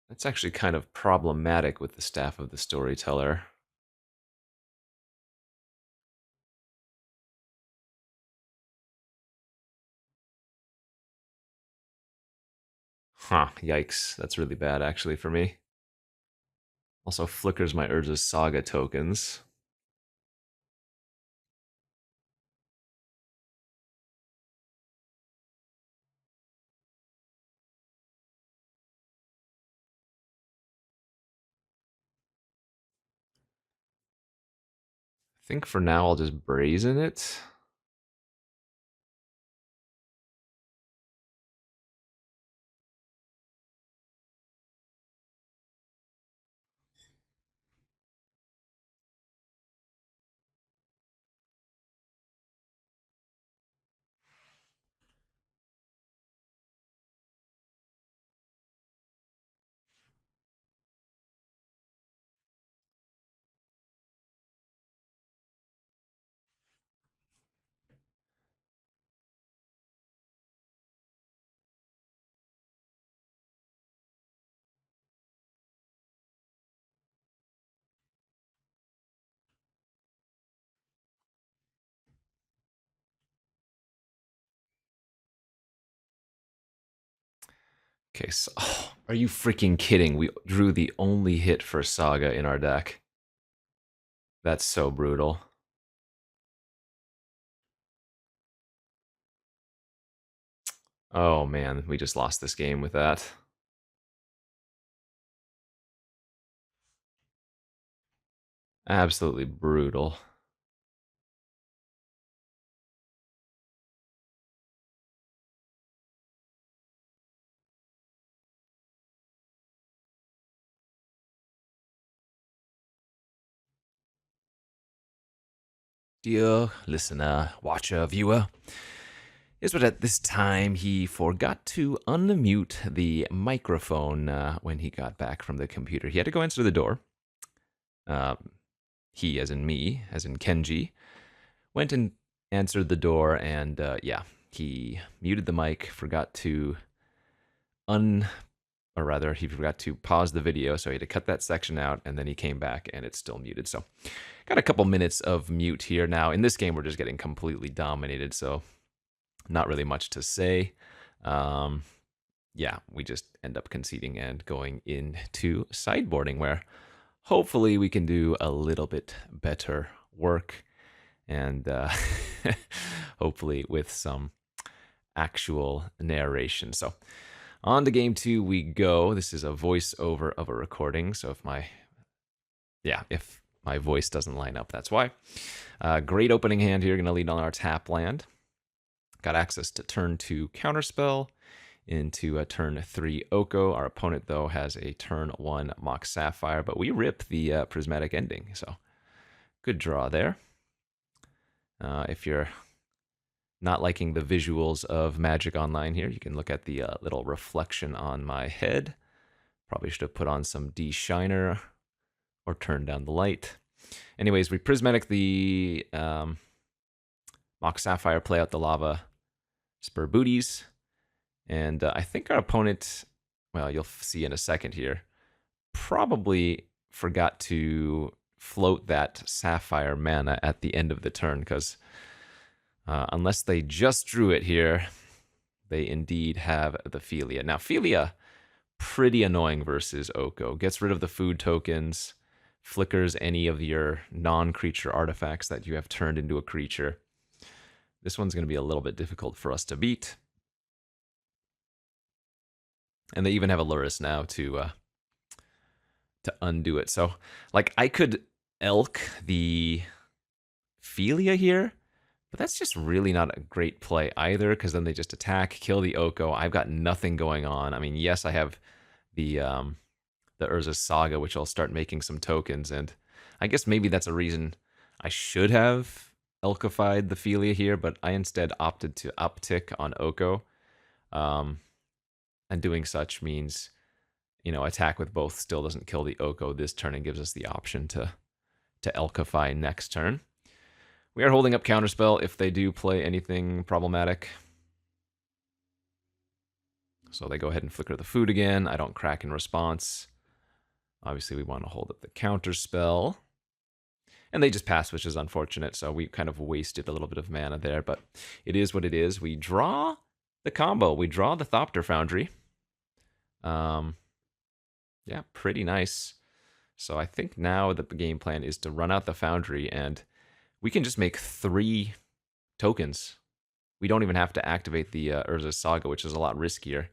That's actually kind of problematic with the Staff of the Storyteller. Huh, yikes. That's really bad, actually, for me. Also flickers my Urza's Saga tokens. I think for now I'll just brazen it. Okay, so are you freaking kidding? We drew the only hit for Saga in our deck. That's so brutal. Oh man, we just lost this game with that. Absolutely brutal. Dear listener, watcher, viewer, is what at this time he forgot to unmute the microphone when he got back from the computer. He had to go answer the door. He, as in me, as in Kenji, went and answered the door, and yeah, he muted the mic, forgot to or rather, he forgot to pause the video, so he had to cut that section out, and then he came back, and it's still muted. So, got a couple minutes of mute here now. In this game, we're just getting completely dominated, so not really much to say. Yeah, we just end up conceding and going into sideboarding, where hopefully we can do a little bit better work, and hopefully with some actual narration. So, on to game 2 we go. This is a voiceover of a recording, so if my voice doesn't line up, that's why. Great opening hand here, gonna lead on our tap land. Got access to turn 2 Counterspell into a turn 3 Oko. Our opponent, though, has a turn 1 Mox Sapphire, but we rip the Prismatic Ending, so good draw there. If you're not liking the visuals of Magic Online here, you can look at the little reflection on my head. Probably should have put on some D-Shiner or turned down the light. Anyways, we Prismatic the Mox Sapphire, play out the Lava Spur Booties. And I think our opponent, well, you'll see in a second here, probably forgot to float that sapphire mana at the end of the turn, because unless they just drew it here, they indeed have the Philia. Now, Philia, pretty annoying versus Oko. Gets rid of the food tokens, flickers any of your non-creature artifacts that you have turned into a creature. This one's going to be a little bit difficult for us to beat. And they even have a Luris now to undo it. So, like, I could Elk the Philia here, but that's just really not a great play either, because then they just attack, kill the Oko. I've got nothing going on. I mean, yes, I have the Urza's Saga, which I'll start making some tokens, and I guess maybe that's a reason I should have Elkified the Philia here, but I instead opted to uptick on Oko. And doing such means, you know, attack with both still doesn't kill the Oko this turn and gives us the option to Elkify next turn. We are holding up Counterspell if they do play anything problematic. So they go ahead and flicker the food again. I don't crack in response. Obviously, we want to hold up the Counterspell. And they just pass, which is unfortunate, so we kind of wasted a little bit of mana there, but it is what it is. We draw the combo. We draw the Thopter Foundry. Yeah, pretty nice. So I think now the game plan is to run out the Foundry, and we can just make 3 tokens. We don't even have to activate the Urza's Saga, which is a lot riskier.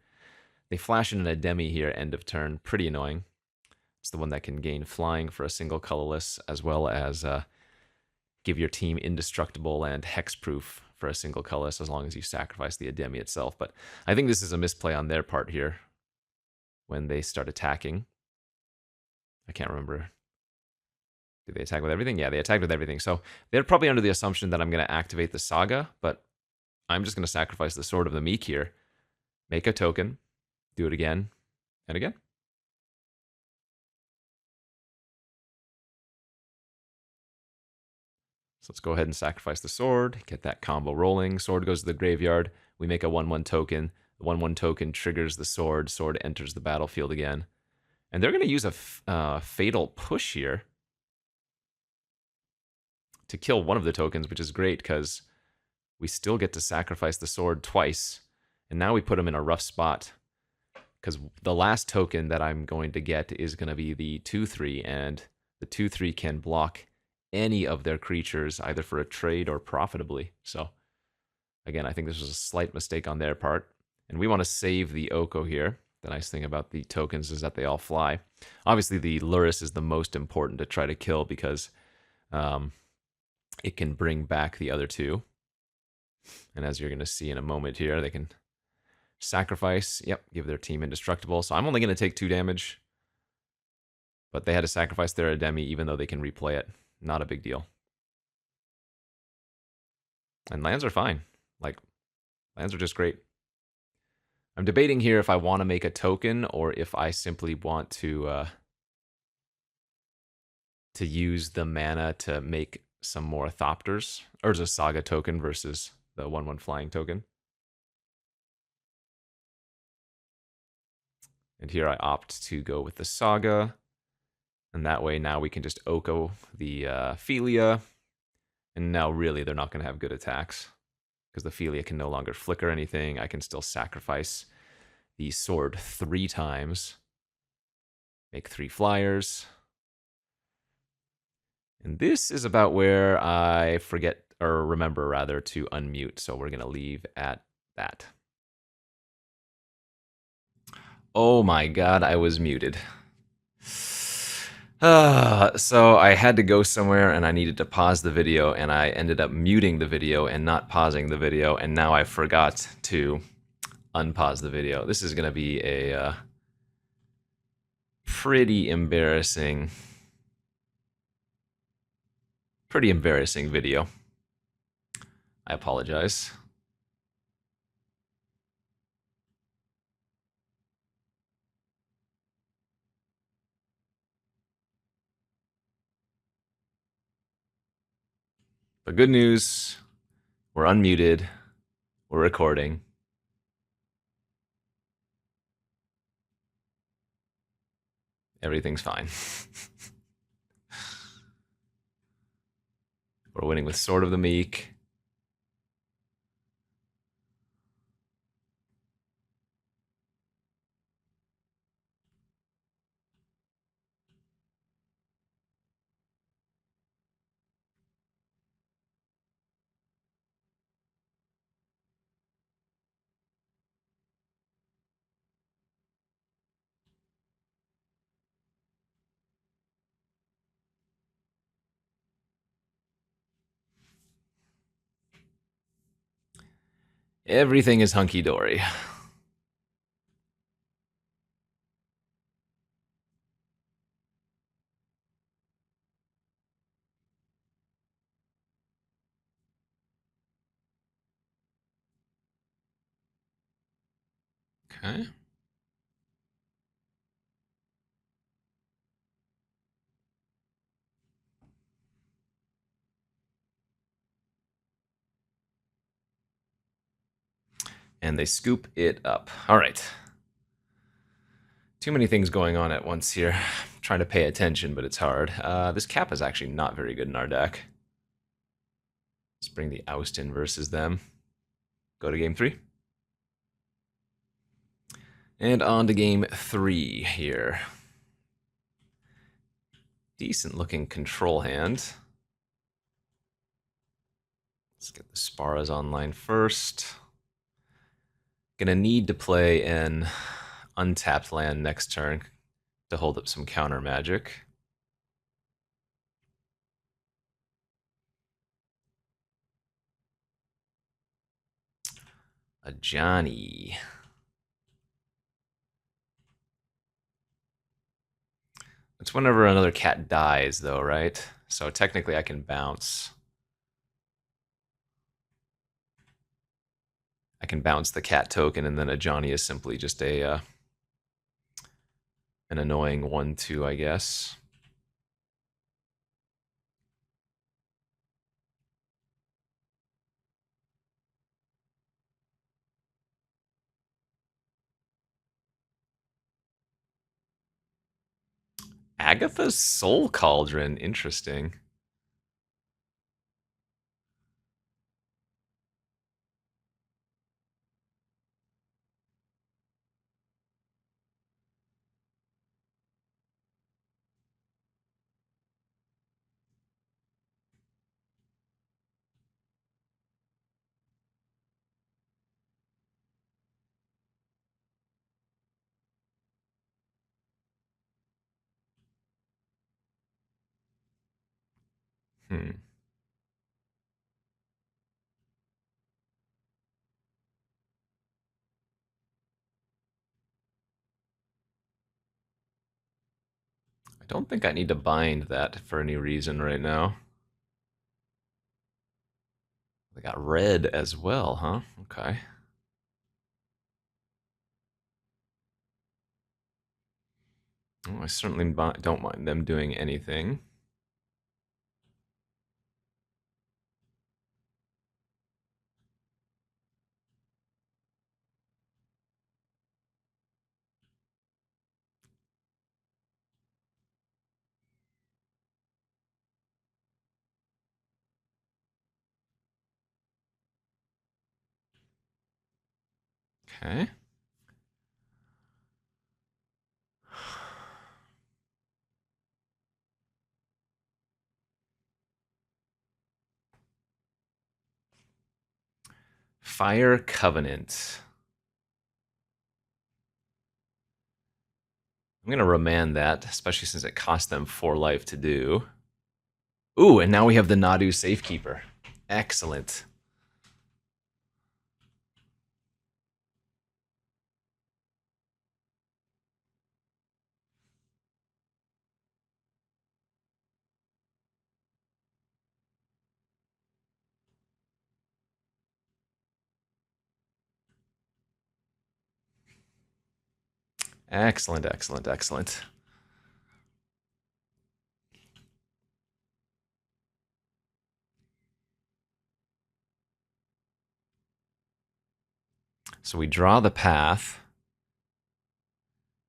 They flash in an Ademi here, end of turn. Pretty annoying. It's the one that can gain flying for a single colorless, as well as give your team indestructible and hexproof for a single colorless, as long as you sacrifice the Ademi itself. But I think this is a misplay on their part here when they start attacking. I can't remember. Did they attack with everything? Yeah, they attacked with everything. So they're probably under the assumption that I'm going to activate the Saga, but I'm just going to sacrifice the Sword of the Meek here, make a token, do it again and again. So let's go ahead and sacrifice the sword, get that combo rolling. Sword goes to the graveyard. We make a 1/1 token. The 1/1 token triggers the sword. Sword enters the battlefield again. And they're going to use a fatal push here to kill one of the tokens, which is great because we still get to sacrifice the sword twice. And now we put them in a rough spot because the last token that I'm going to get is going to be the 2/3, and the 2/3 can block any of their creatures, either for a trade or profitably. So, again, I think this was a slight mistake on their part. And we want to save the Oko here. The nice thing about the tokens is that they all fly. Obviously, the Luris is the most important to try to kill because it can bring back the other two. And as you're going to see in a moment here, they can sacrifice, give their team indestructible. So I'm only going to take 2 damage. But they had to sacrifice their Ademi even though they can replay it. Not a big deal. And lands are fine. Like, lands are just great. I'm debating here if I want to make a token or if I simply want to use the mana to make some more Thopters. Or as a Saga token versus the 1/1 flying token. And here I opt to go with the Saga. And that way now we can just Oko the Philia. And now really they're not going to have good attacks. Because the Philia can no longer flicker anything. I can still sacrifice the sword 3 times. Make 3 flyers. And this is about where I forget, or remember rather, to unmute. So we're going to leave at that. Oh my god, I was muted. So I had to go somewhere and I needed to pause the video, and I ended up muting the video and not pausing the video, and now I forgot to unpause the video. This is going to be a pretty embarrassing video. I apologize. But good news, we're unmuted, we're recording. Everything's fine. We're winning with Sword of the Meek. Everything is hunky-dory. Okay. And they scoop it up. All right. Too many things going on at once here. I'm trying to pay attention, but it's hard. This cap is actually not very good in our deck. Let's bring the Oust in versus them. Go to game 3. And on to game 3 here. Decent looking control hand. Let's get the Sparas online first. Gonna need to play an untapped land next turn to hold up some counter magic. A Johnny. It's whenever another cat dies, though, right? So technically I can bounce. I can bounce the cat token, and then a Johnny is simply just a an annoying 1/2, I guess. Agatha's Soul Cauldron, interesting. Hmm. I don't think I need to bind that for any reason right now. They got red as well, huh? Okay. Oh, I certainly don't mind them doing anything. Okay. Fire Covenant. I'm going to remand that, especially since it cost them 4 life to do. Ooh, and now we have the Nadu Safekeeper. Excellent. Excellent, excellent, excellent. So we draw the path.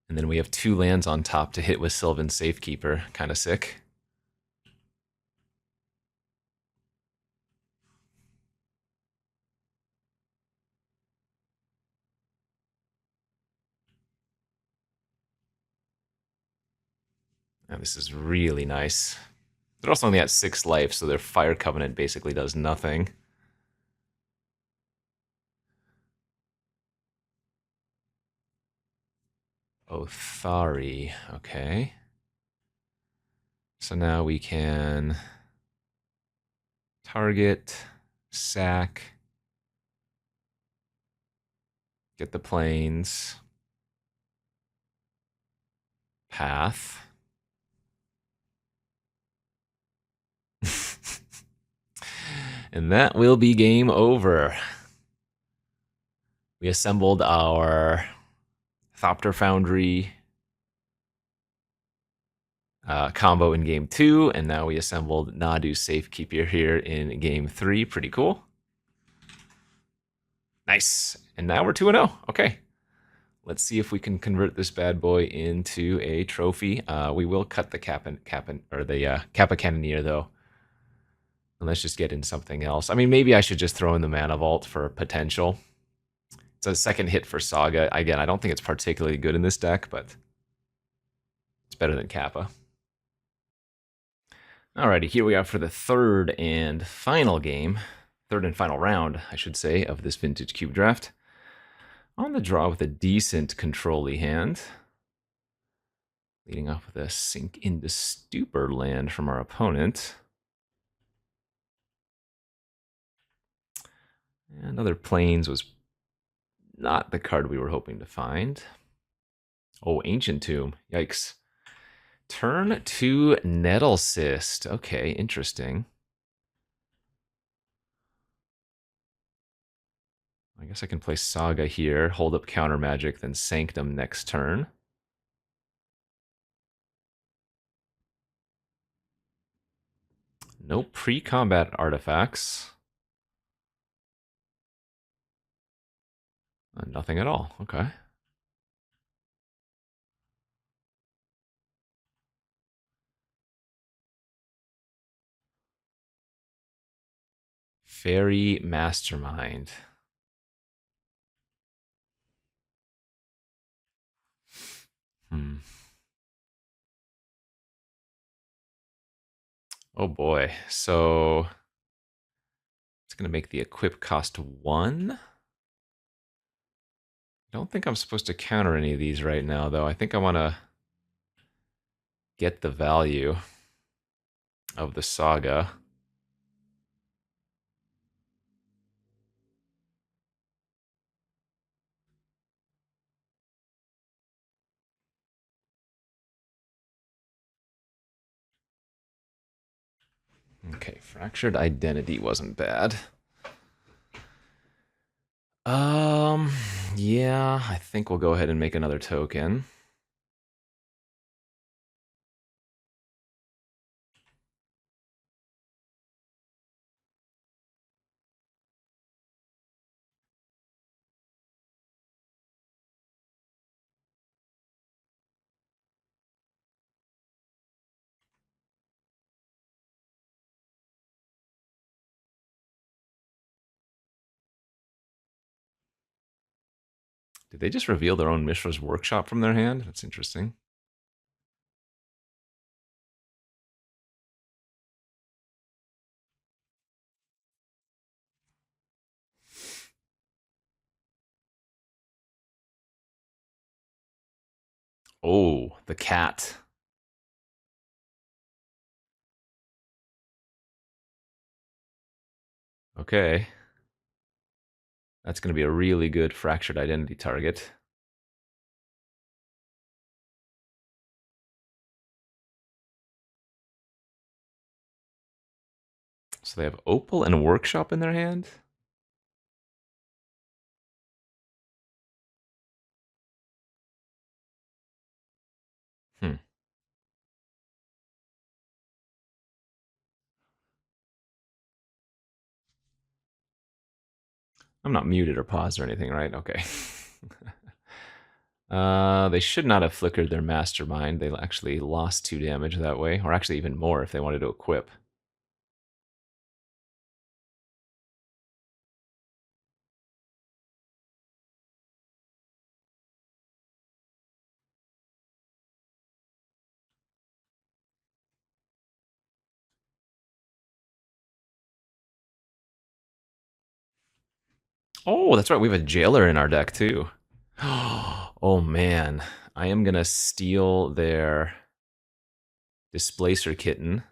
And then we have 2 lands on top to hit with Sylvan Safekeeper. Kind of sick. Now, this is really nice. They're also only at 6 life, so their Fire Covenant basically does nothing. Othari, okay. So now we can target, sack, get the planes, path. And that will be game over. We assembled our Thopter Foundry combo in game 2, and now we assembled Nadu Safekeeper here in game 3. Pretty cool. Nice. And now we're 2-0. Okay. Let's see if we can convert this bad boy into a trophy. We will cut the Kappa Cannoneer, though. And let's just get in something else. I mean, maybe I should just throw in the Mana Vault for potential. It's a second hit for Saga. Again, I don't think it's particularly good in this deck, but it's better than Kappa. Alrighty, here we are for the third and final round, I should say, of this Vintage Cube draft. On the draw with a decent control-y hand. Leading off with a Sink into Stupor land from our opponent. And Other Plains was not the card we were hoping to find. Oh, Ancient Tomb. Yikes. Turn 2 Nettle Cyst. Okay, interesting. I guess I can play Saga here, hold up Counter Magic, then Sanctum next turn. No pre-combat artifacts. Nothing at all. Okay. Fairy Mastermind. Oh boy. So it's going to make the equip cost 1. I don't think I'm supposed to counter any of these right now, though. I think I want to get the value of the Saga. Okay, Fractured Identity wasn't bad. Yeah, I think we'll go ahead and make another token. Did they just reveal their own Mishra's Workshop from their hand? That's interesting. Oh, the cat. Okay. That's going to be a really good Fractured Identity target. So they have Opal and Workshop in their hand? Hmm. I'm not muted or paused or anything, right? Okay. They should not have flickered their Mastermind. They actually lost 2 damage that way, or actually even more if they wanted to equip. Oh, that's right. We have a jailer in our deck too. Oh man, I am gonna steal their displacer kitten.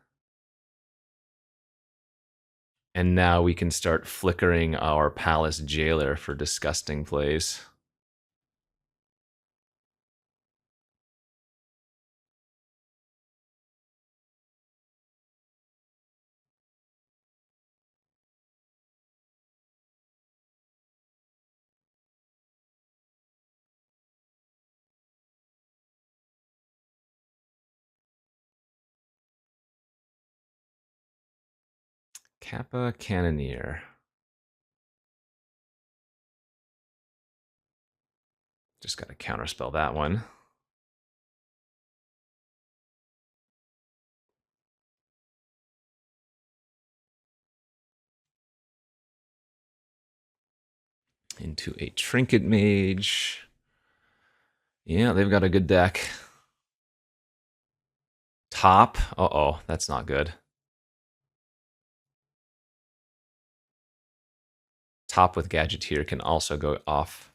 And now we can start flickering our palace jailer for disgusting plays. Kappa Cannoneer. Just got to counterspell that one. Into a Trinket Mage. Yeah, they've got a good deck. Top. Uh-oh, that's not good. Top with Gadgeteer can also go off.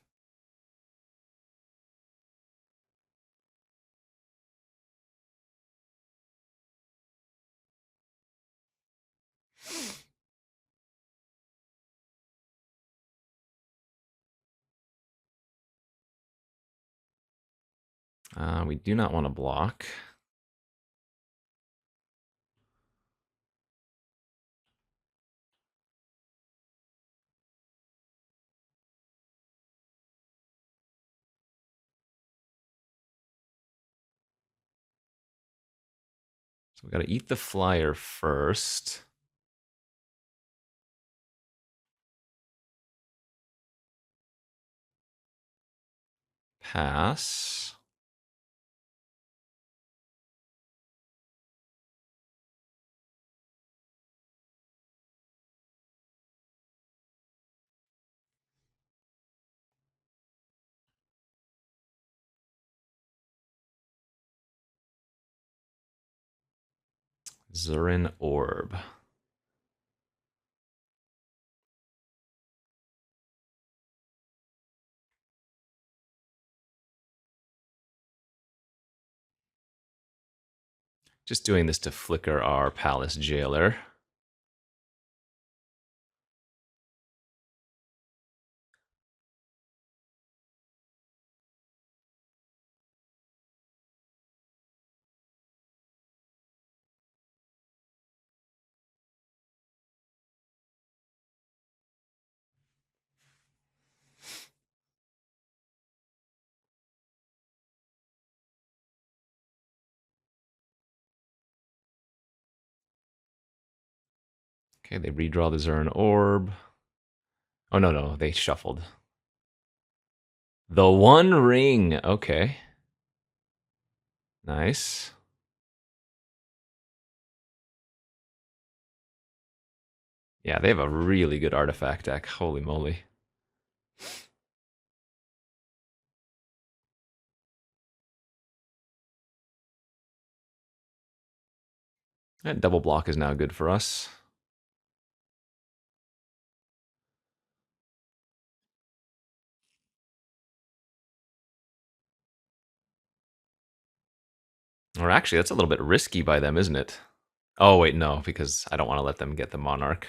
We do not want to block. So we got to eat the flyer first. Pass. Zurin Orb. Just doing this to flicker our palace jailer. Okay, they redraw the Zurin Orb. Oh, no, they shuffled. The One Ring. Okay. Nice. Yeah, they have a really good artifact deck. Holy moly. That double block is now good for us. Or actually, that's a little bit risky by them, isn't it? Oh, wait, no, because I don't want to let them get the Monarch.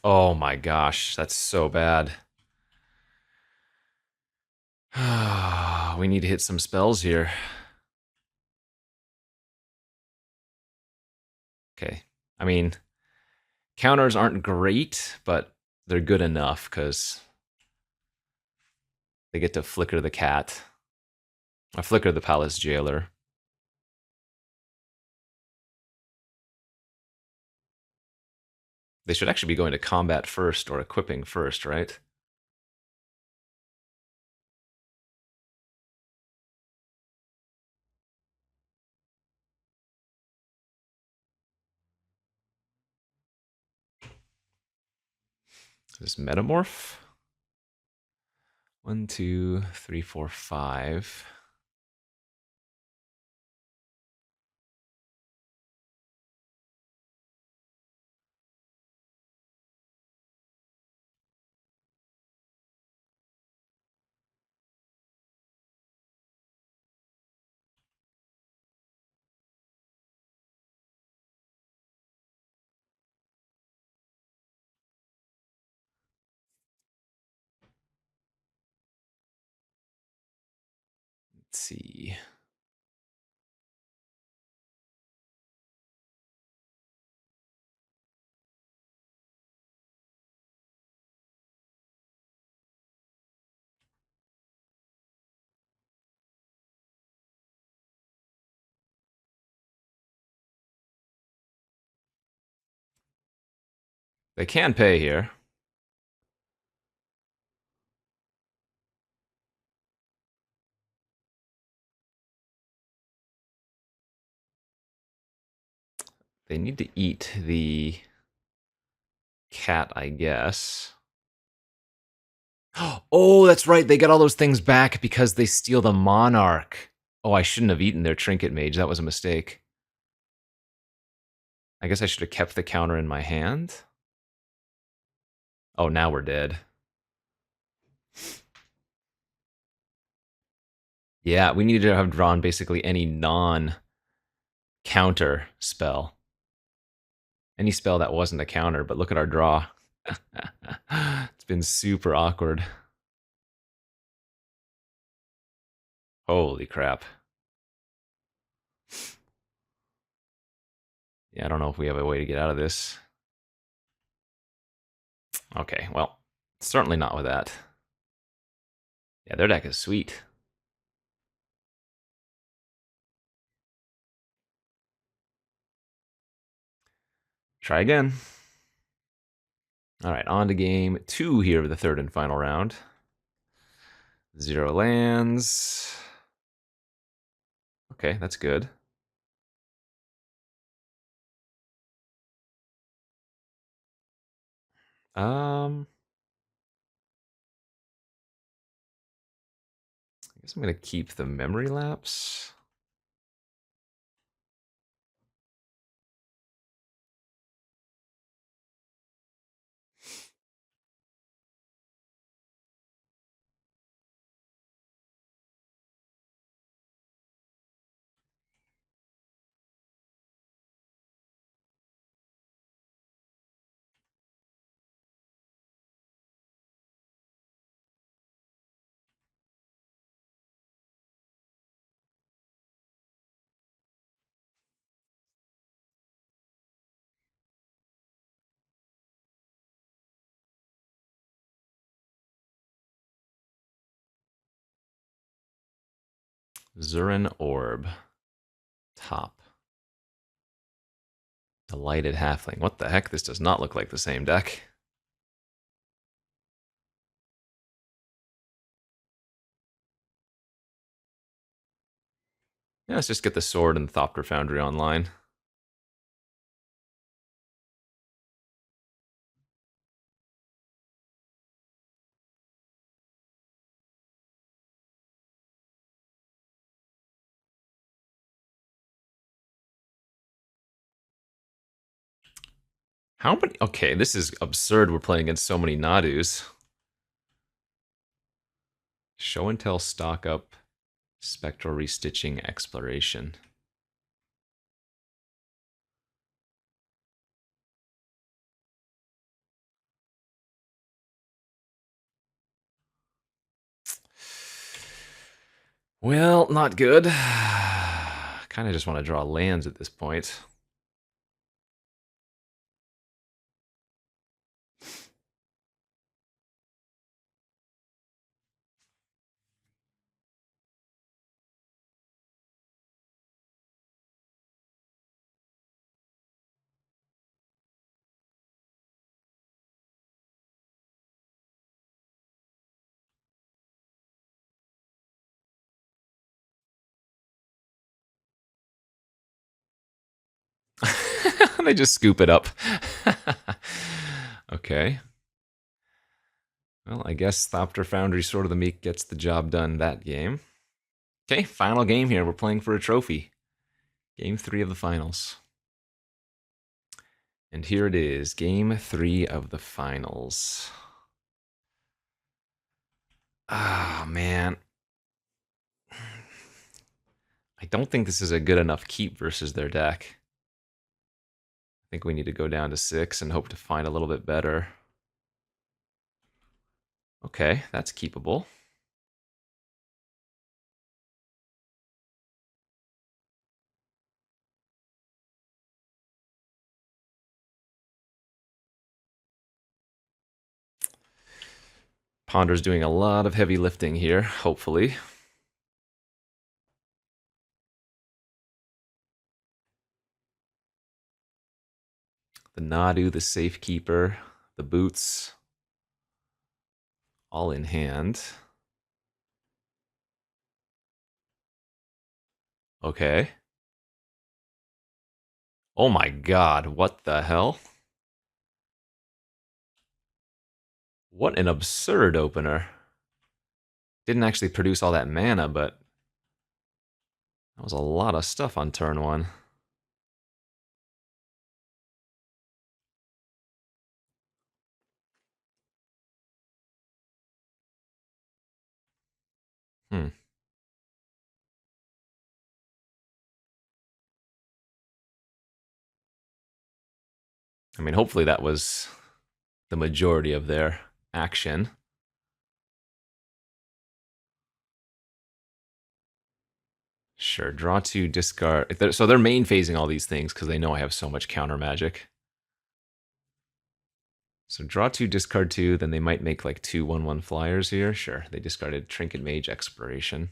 Oh my gosh, that's so bad. We need to hit some spells here. Okay. I mean, counters aren't great, but they're good enough because they get to flicker the cat. I flicker the palace jailer. They should actually be going to combat first or equipping first, right? This metamorph. 1, 2, 3, 4, 5. Let's see. They can pay here. They need to eat the cat, I guess. Oh, that's right. They get all those things back because they steal the monarch. Oh, I shouldn't have eaten their trinket mage. That was a mistake. I guess I should have kept the counter in my hand. Oh, now we're dead. Yeah, we needed to have drawn basically any non-counter spell. Any spell that wasn't a counter, but look at our draw. It's been super awkward. Holy crap. Yeah, I don't know if we have a way to get out of this. Okay, well, certainly not with that. Yeah, their deck is sweet. Try again. All right, on to game 2 here of the third and final round. 0 lands. Okay, that's good. I guess I'm gonna keep the memory lapse. Zurin Orb. Top. Delighted Halfling. What the heck? This does not look like the same deck. Yeah, let's just get the sword and Thopter Foundry online. How many? Okay, this is absurd. We're playing against so many Nadus. Show and tell, stock up, spectral restitching, exploration. Well, not good. Kind of just want to draw lands at this point. They just scoop it up. Okay. Well, I guess Thopter Foundry Sword of the Meek gets the job done that game. Okay, final game here. We're playing for a trophy. Game 3 of the finals. And here it is, game 3 of the finals. Ah, man. I don't think this is a good enough keep versus their deck. I think we need to go down to 6 and hope to find a little bit better. Okay, that's keepable. Ponder's doing a lot of heavy lifting here, hopefully. The Nadu, the Safekeeper, the Boots, all in hand. Okay. Oh my god, what the hell? What an absurd opener. Didn't actually produce all that mana, but that was a lot of stuff on turn 1. Hmm. I mean, hopefully that was the majority of their action. Sure, draw 2, discard. So they're main phasing all these things because they know I have so much counter magic. So draw 2, discard 2, then they might make like 2 1/1 flyers here. Sure, they discarded Trinket Mage Exploration.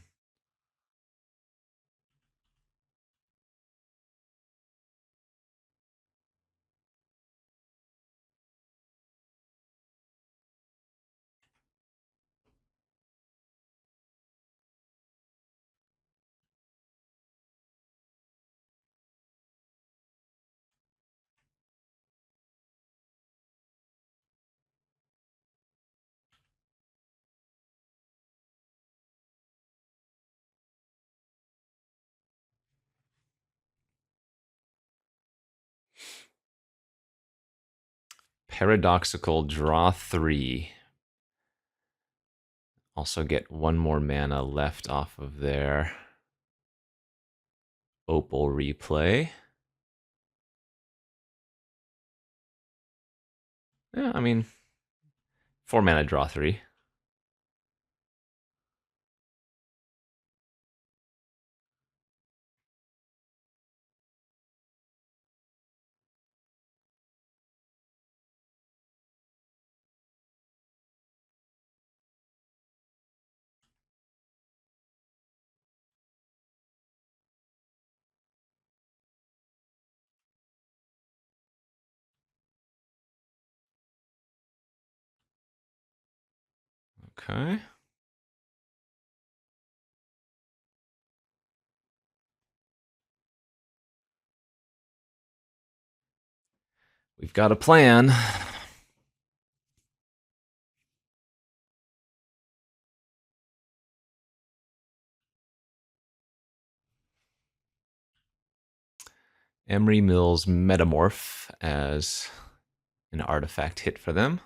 Paradoxical, draw 3. Also get 1 more mana left off of their Opal replay. Yeah, I mean, 4 mana, draw 3. Okay. We've got a plan. Emery Mills Metamorph as an artifact hit for them.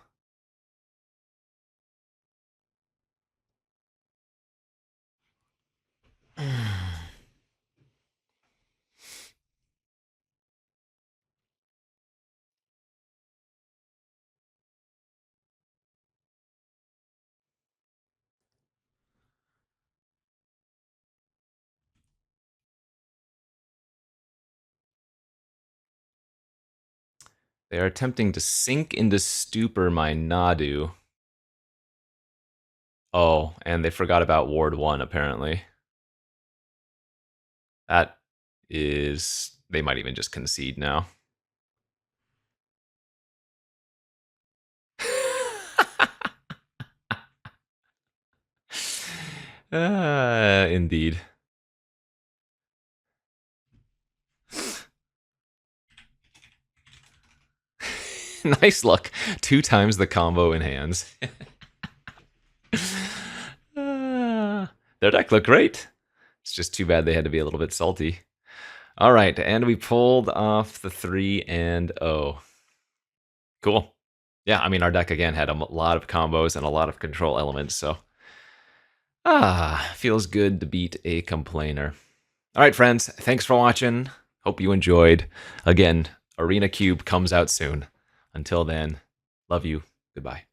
They are attempting to sink into stupor my Nadu. Oh, and they forgot about Ward 1, apparently. That is... They might even just concede now. Indeed. Nice luck. 2 times the combo in hands. Their deck looked great. It's just too bad they had to be a little bit salty. All right, and we pulled off the 3 and 0. Cool. Yeah, I mean, our deck again had a lot of combos and a lot of control elements, so feels good to beat a complainer. All right, friends, thanks for watching. Hope you enjoyed. Again, Arena Cube comes out soon. Until then, love you. Goodbye.